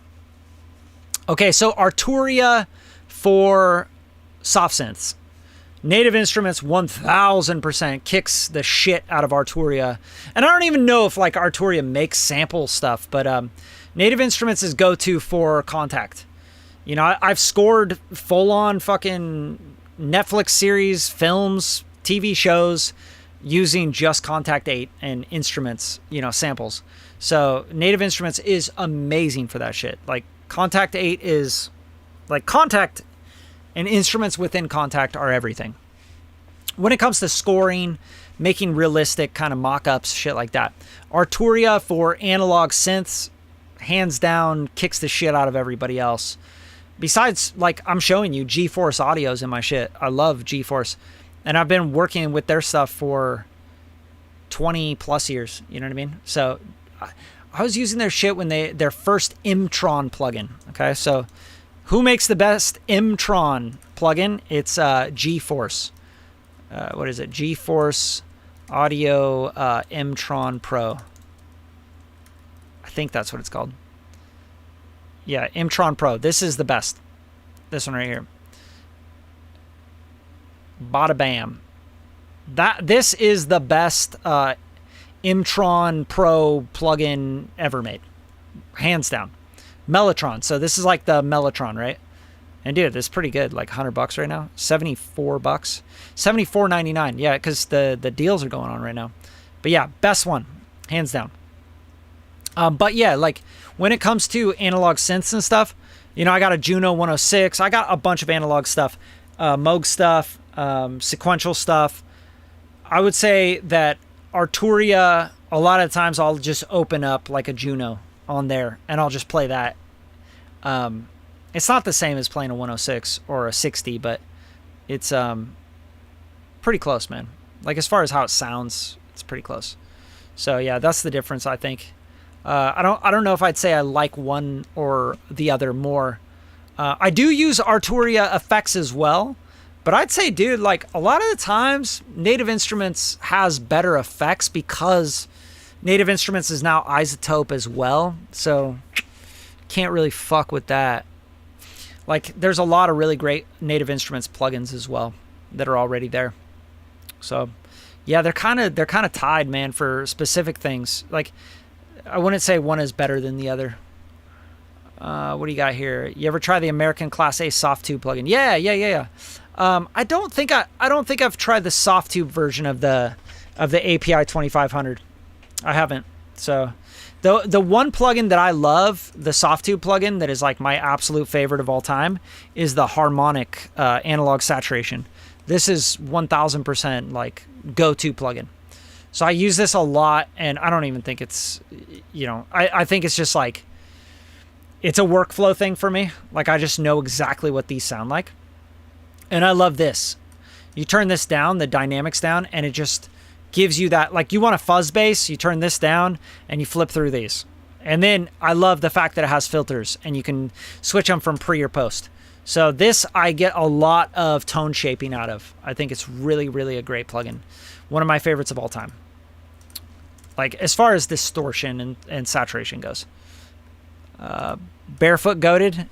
Okay, so Arturia for soft synths. Native Instruments 1000% kicks the shit out of Arturia. And I don't even know if like Arturia makes sample stuff, but Native Instruments is go-to for Kontakt. You know, I've scored full-on fucking Netflix series, films, TV shows using just Kontakt 8 and instruments, you know, samples. So Native Instruments is amazing for that shit. Like Kontakt 8 is like Kontakt and instruments within Kontakt are everything. When it comes to scoring, making realistic kind of mock-ups, shit like that. Arturia for analog synths, hands down, kicks the shit out of everybody else. Besides, like I'm showing you, GForce audios in my shit. I love GForce. And I've been working with their stuff for 20 plus years. You know what I mean? So I was using their shit when their first Mtron plugin. Okay, so who makes the best Mtron plugin? It's GForce. What is it? GForce Audio Mtron Pro. I think that's what it's called. Yeah, Mtron Pro. This is the best. This one right here. Bada bam. This is the best Mtron Pro plugin ever made. Hands down. Mellotron. So this is like the Mellotron, right? And dude, this is pretty good. Like $100 right now. $74. $74.99. Yeah, because the deals are going on right now. But yeah, best one. Hands down. But yeah, like when it comes to analog synths and stuff, you know, I got a Juno 106. I got a bunch of analog stuff. Moog stuff. Sequential stuff. I would say that Arturia, a lot of times I'll just open up like a Juno on there and I'll just play that. It's not the same as playing a 106 or a 60, but it's pretty close, man. Like as far as how it sounds, it's pretty close. So yeah, that's the difference, I think. I don't know if I'd say I like one or the other more. I do use Arturia effects as well, but I'd say, dude, like a lot of the times Native Instruments has better effects because Native Instruments is now isotope as well. So can't really fuck with that. Like there's a lot of really great Native Instruments plugins as well that are already there. So yeah, they're kind of tied, man, for specific things. Like I wouldn't say one is better than the other. What do you got here? You ever try the American Class A Softube plugin? Yeah. I don't think I've tried the Softube version of the API 2500. I haven't. So the one plugin that I love, the Softube plugin that is like my absolute favorite of all time, is the harmonic analog saturation. This is 1000% like go-to plugin. So I use this a lot, and I don't even think it's, you know, I think it's just like, it's a workflow thing for me. Like I just know exactly what these sound like. And I love this. You turn this down, the dynamics down, and it just gives you that, like you want a fuzz bass, you turn this down and you flip through these. And then I love the fact that it has filters and you can switch them from pre or post. So this I get a lot of tone shaping out of. I think it's really, really a great plugin. One of my favorites of all time. like as far as distortion and saturation goes. Barefoot goated.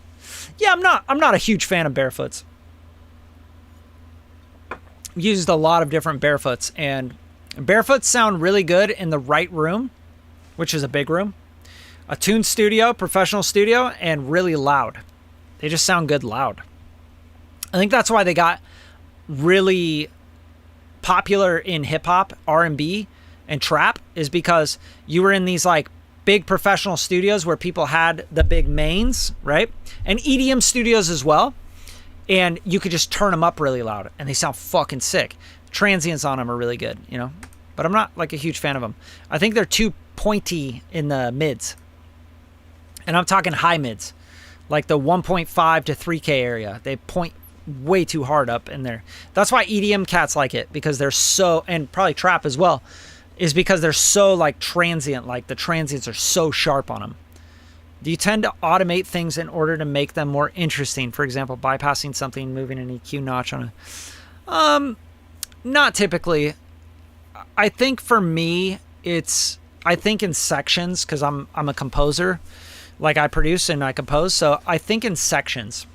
Yeah, I'm not a huge fan of Barefoots. Used a lot of different Barefoots, and Barefoots sound really good in the right room, which is a big room, a tune studio, professional studio, and really loud. They just sound good loud. I think that's why they got really popular in hip hop, R&B, and trap, is because you were in these like big professional studios where people had the big mains, right? And EDM studios as well. And you could just turn them up really loud and they sound fucking sick. Transients on them are really good, you know? But I'm not like a huge fan of them. I think they're too pointy in the mids. And I'm talking high mids, like the 1.5 to 3K area. They point way too hard up in there. That's why EDM cats like it, because they're so, and probably trap as well, is because they're so like transient, like the transients are so sharp on them. Do you tend to automate things in order to make them more interesting? For example, bypassing something, moving an EQ notch on a... Not typically. I think for me, I think in sections, because I'm a composer. Like I produce and I compose, so I think in sections.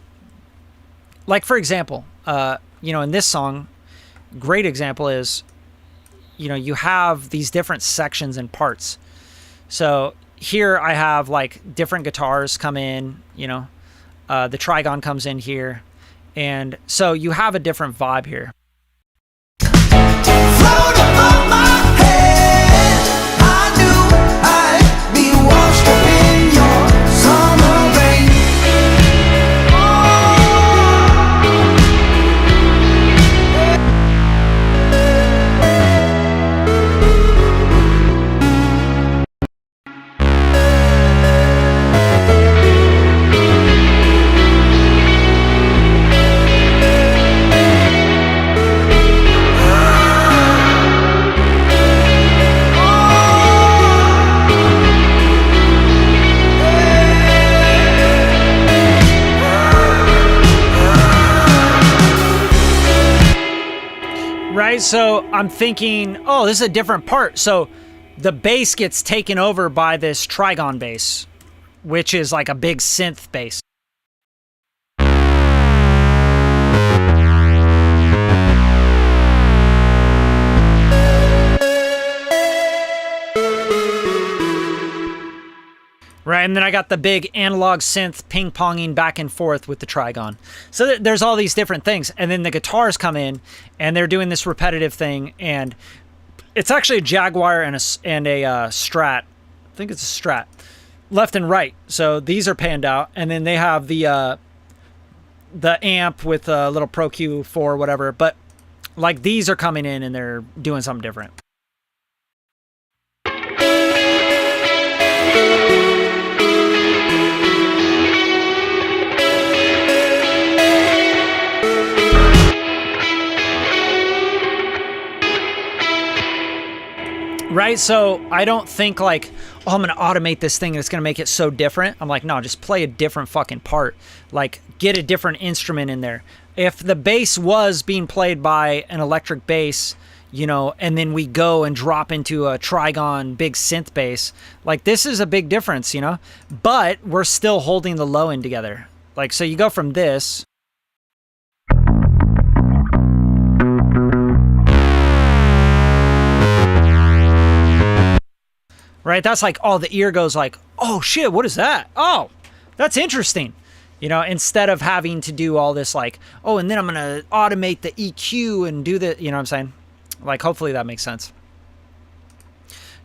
Like for example, you know, in this song, great example is, you know, you have these different sections and parts. So here I have like different guitars come in, you know, the Trigon comes in here. And so you have a different vibe here. Float above my head. I knew I'd be washed up in your summer rain. Right, so I'm thinking, oh, this is a different part. So the bass gets taken over by this Trigon bass, which is like a big synth bass. Right, and then I got the big analog synth ping-ponging back and forth with the Trigon. So there's all these different things. And then the guitars come in, and they're doing this repetitive thing. And it's actually a Jaguar and a Strat. I think it's a Strat. Left and right. So these are panned out. And then they have the amp with a little Pro Q4, whatever. But like these are coming in, and they're doing something different. Right, so I don't think like, oh, I'm going to automate this thing and it's going to make it so different. I'm like, no, just play a different fucking part. Like, get a different instrument in there. If the bass was being played by an electric bass, you know, and then we go and drop into a Trigon big synth bass, like this is a big difference, you know? But we're still holding the low end together. Like, so you go from this... Right, that's like, oh, the ear goes like, oh shit, what is that? Oh, that's interesting. You know, instead of having to do all this like, oh, and then I'm going to automate the EQ and do the, you know what I'm saying? Like, hopefully that makes sense.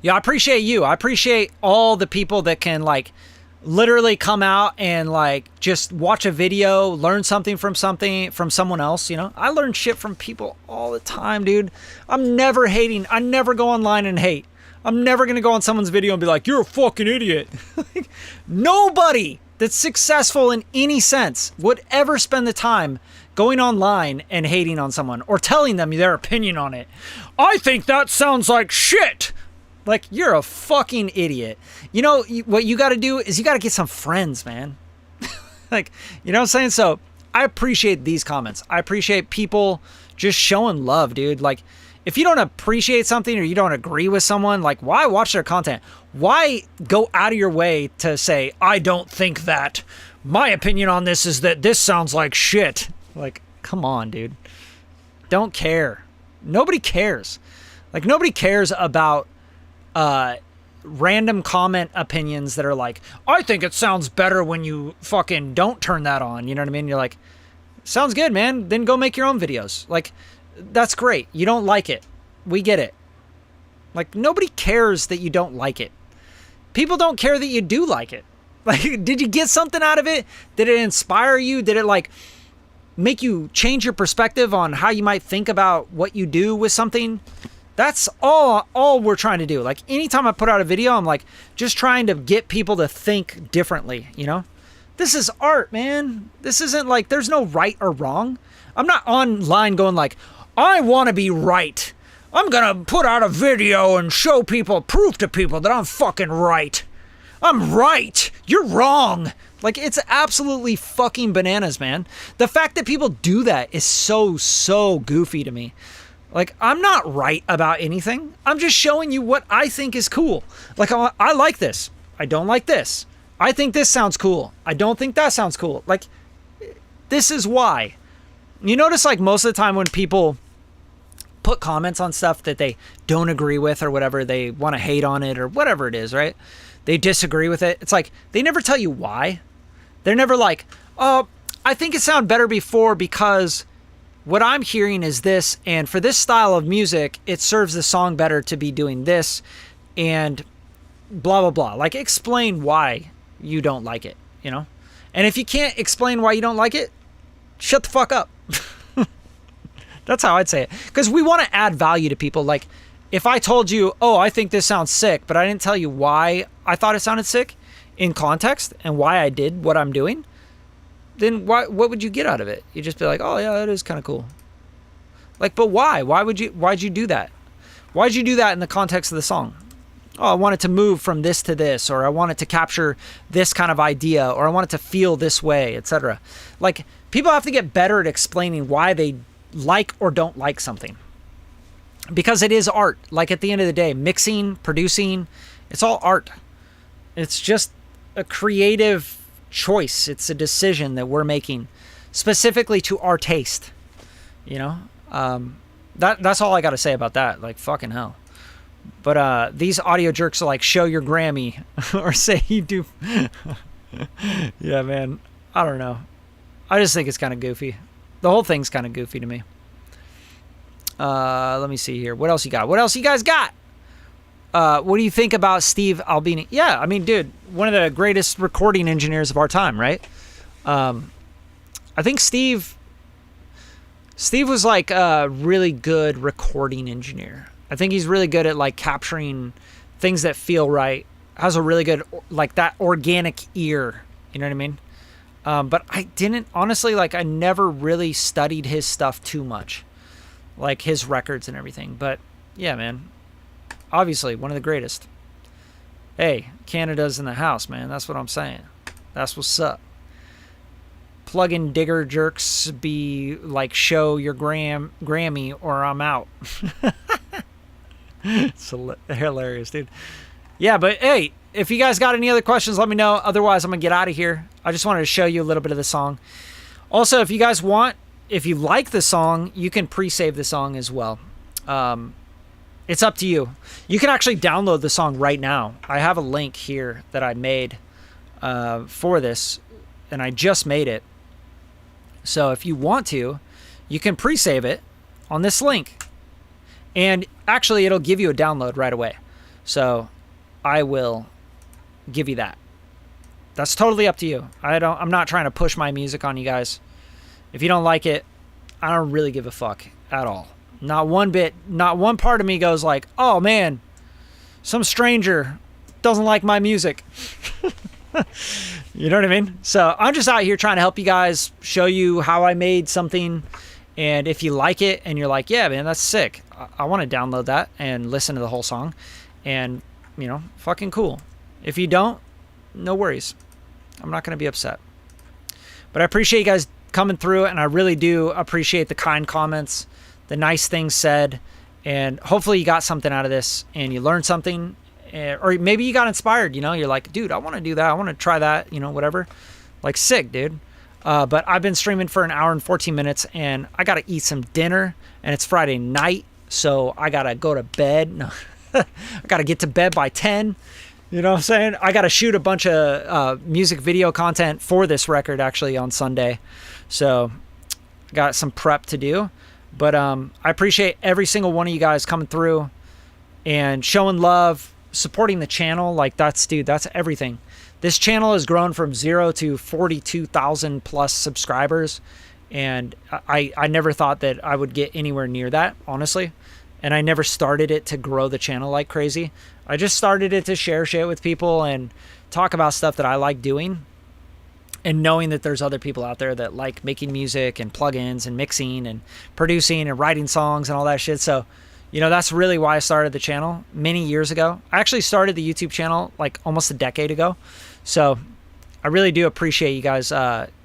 Yeah, I appreciate you. I appreciate all the people that can like literally come out and like just watch a video, learn something from someone else, you know? I learn shit from people all the time, dude. I'm never hating. I never go online and hate. I'm never going to go on someone's video and be like, you're a fucking idiot. Nobody that's successful in any sense would ever spend the time going online and hating on someone or telling them their opinion on it. I think that sounds like shit. Like, you're a fucking idiot. You know, what you got to do is you got to get some friends, man. Like, you know what I'm saying? So I appreciate these comments. I appreciate people just showing love, dude. Like, if you don't appreciate something or you don't agree with someone, like, why watch their content? Why go out of your way to say, I don't think that. My opinion on this is that this sounds like shit. Like, come on, dude. Don't care. Nobody cares. Like, nobody cares about random comment opinions that are like, I think it sounds better when you fucking don't turn that on. You know what I mean? You're like, sounds good, man. Then go make your own videos. Like, that's great. You don't like it. We get it. Like, nobody cares that you don't like it. People don't care that you do like it. Like, did you get something out of it? Did it inspire you? Did it, like, make you change your perspective on how you might think about what you do with something? That's all we're trying to do. Like, anytime I put out a video, I'm like, just trying to get people to think differently, you know? This is art, man. This isn't like, there's no right or wrong. I'm not online going like, I want to be right. I'm going to put out a video and show people, prove to people that I'm fucking right. I'm right. You're wrong. Like, it's absolutely fucking bananas, man. The fact that people do that is so goofy to me. Like, I'm not right about anything. I'm just showing you what I think is cool. Like, I like this. I don't like this. I think this sounds cool. I don't think that sounds cool. Like, this is why. You notice, like, most of the time when people put comments on stuff that they don't agree with or whatever, they want to hate on it or whatever it is, right? They disagree with it. It's like, they never tell you why. They're never like, oh, I think it sounded better before because what I'm hearing is this, and for this style of music, it serves the song better to be doing this, and blah, blah, blah. Like, explain why you don't like it, you know? And if you can't explain why you don't like it, shut the fuck up. That's how I'd say it. Because we want to add value to people. Like, if I told you, oh, I think this sounds sick, but I didn't tell you why I thought it sounded sick in context and why I did what I'm doing, then what would you get out of it? You'd just be like, oh, yeah, that is kind of cool. Like, but why? Why'd you do that? Why'd you do that in the context of the song? Oh, I want it to move from this to this, or I want it to capture this kind of idea, or I want it to feel this way, etc. Like, people have to get better at explaining why they like or don't like something. Because it is art. Like, at the end of the day, mixing, producing, it's all art. It's just a creative choice. It's a decision that we're making specifically to our taste. You know? That's all I got to say about that. Like, fucking hell. But these audio jerks are like, show your Grammy or say you do. Yeah, man. I don't know. I just think it's kind of goofy. The whole thing's kind of goofy to me. Let me see here. What else you got? What else you guys got? What do you think about Steve Albini? Yeah, I mean, dude, one of the greatest recording engineers of our time, right? I think Steve was like a really good recording engineer. I think he's really good at like capturing things that feel right. Has a really good, like, that organic ear. You know what I mean? But I didn't, honestly, like, I never really studied his stuff too much. Like, his records and everything. But, yeah, man. Obviously, one of the greatest. Hey, Canada's in the house, man. That's what I'm saying. That's what's up. Plug-in digger jerks be like, show your Grammy or I'm out. It's hilarious, dude. Yeah, but, hey, if you guys got any other questions, let me know. Otherwise, I'm going to get out of here. I just wanted to show you a little bit of the song. Also, if you guys want, if you like the song, you can pre-save the song as well. It's up to you. You can actually download the song right now. I have a link here that I made for this, and I just made it. So if you want to, you can pre-save it on this link. And actually, it'll give you a download right away. So I will give you that. That's totally up to you. I'm not trying to push my music on you guys. If you don't like it, I don't really give a fuck at all. Not one bit. Not one part of me goes like, oh man, some stranger doesn't like my music. You know what I mean? So I'm just out here trying to help you guys, show you how I made something. And if you like it and you're like, yeah, man, that's sick. I want to download that and listen to the whole song. And, you know, fucking cool. If you don't, no worries. I'm not going to be upset. But I appreciate you guys coming through, and I really do appreciate the kind comments, the nice things said, And hopefully you got something out of this and you learned something, or maybe you got inspired, you know, you're like, dude, I want to do that. I want to try that, you know, whatever. Like, sick, dude. But I've been streaming for an hour and 14 minutes and I got to eat some dinner, and it's Friday night. So I got to go to bed. No, I got to get to bed by 10. You know what I'm saying? I got to shoot a bunch of music video content for this record actually on Sunday. So I got some prep to do. But I appreciate every single one of you guys coming through and showing love, supporting the channel. Like, that's everything. This channel has grown from 0 to 42,000 plus subscribers. And I never thought that I would get anywhere near that, honestly. And I never started it to grow the channel like crazy. I just started it to share shit with people and talk about stuff that I like doing. And knowing that there's other people out there that like making music and plugins and mixing and producing and writing songs and all that shit. So, you know, that's really why I started the channel many years ago. I actually started the YouTube channel like almost a decade ago. So I really do appreciate you guys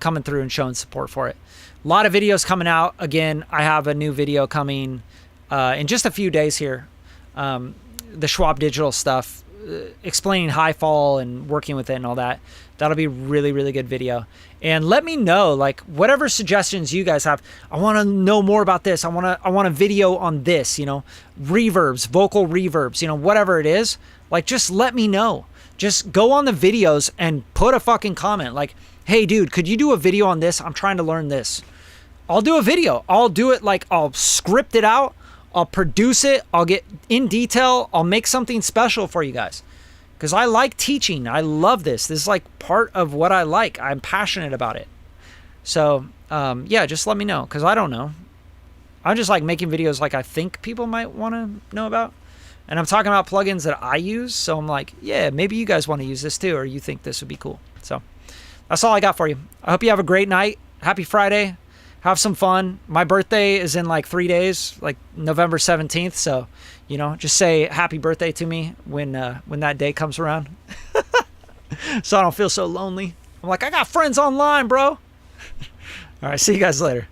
coming through and showing support for it. A lot of videos coming out. Again, I have a new video coming in just a few days here. The Schwab Digital stuff, explaining HiFAL and working with it and all that. That'll be really, really good video. And let me know, like, whatever suggestions you guys have. I want to know more about this. I want a video on this, you know, reverbs, vocal reverbs, you know, whatever it is. Like, just let me know. Just go on the videos and put a fucking comment. Like, hey, dude, could you do a video on this? I'm trying to learn this. I'll do a video. I'll do it, like, I'll script it out. I'll produce it. I'll get in detail. I'll make something special for you guys. Because I like teaching. I love this. This is like part of what I like. I'm passionate about it. So, yeah, just let me know. Because I don't know. I just like making videos like I think people might want to know about. And I'm talking about plugins that I use. So I'm like, yeah, maybe you guys want to use this too. Or you think this would be cool. So that's all I got for you. I hope you have a great night. Happy Friday. Have some fun. My birthday is in like 3 days, like November 17th. So, you know, just say happy birthday to me when that day comes around. So I don't feel so lonely. I'm like, I got friends online, bro. All right, see you guys later.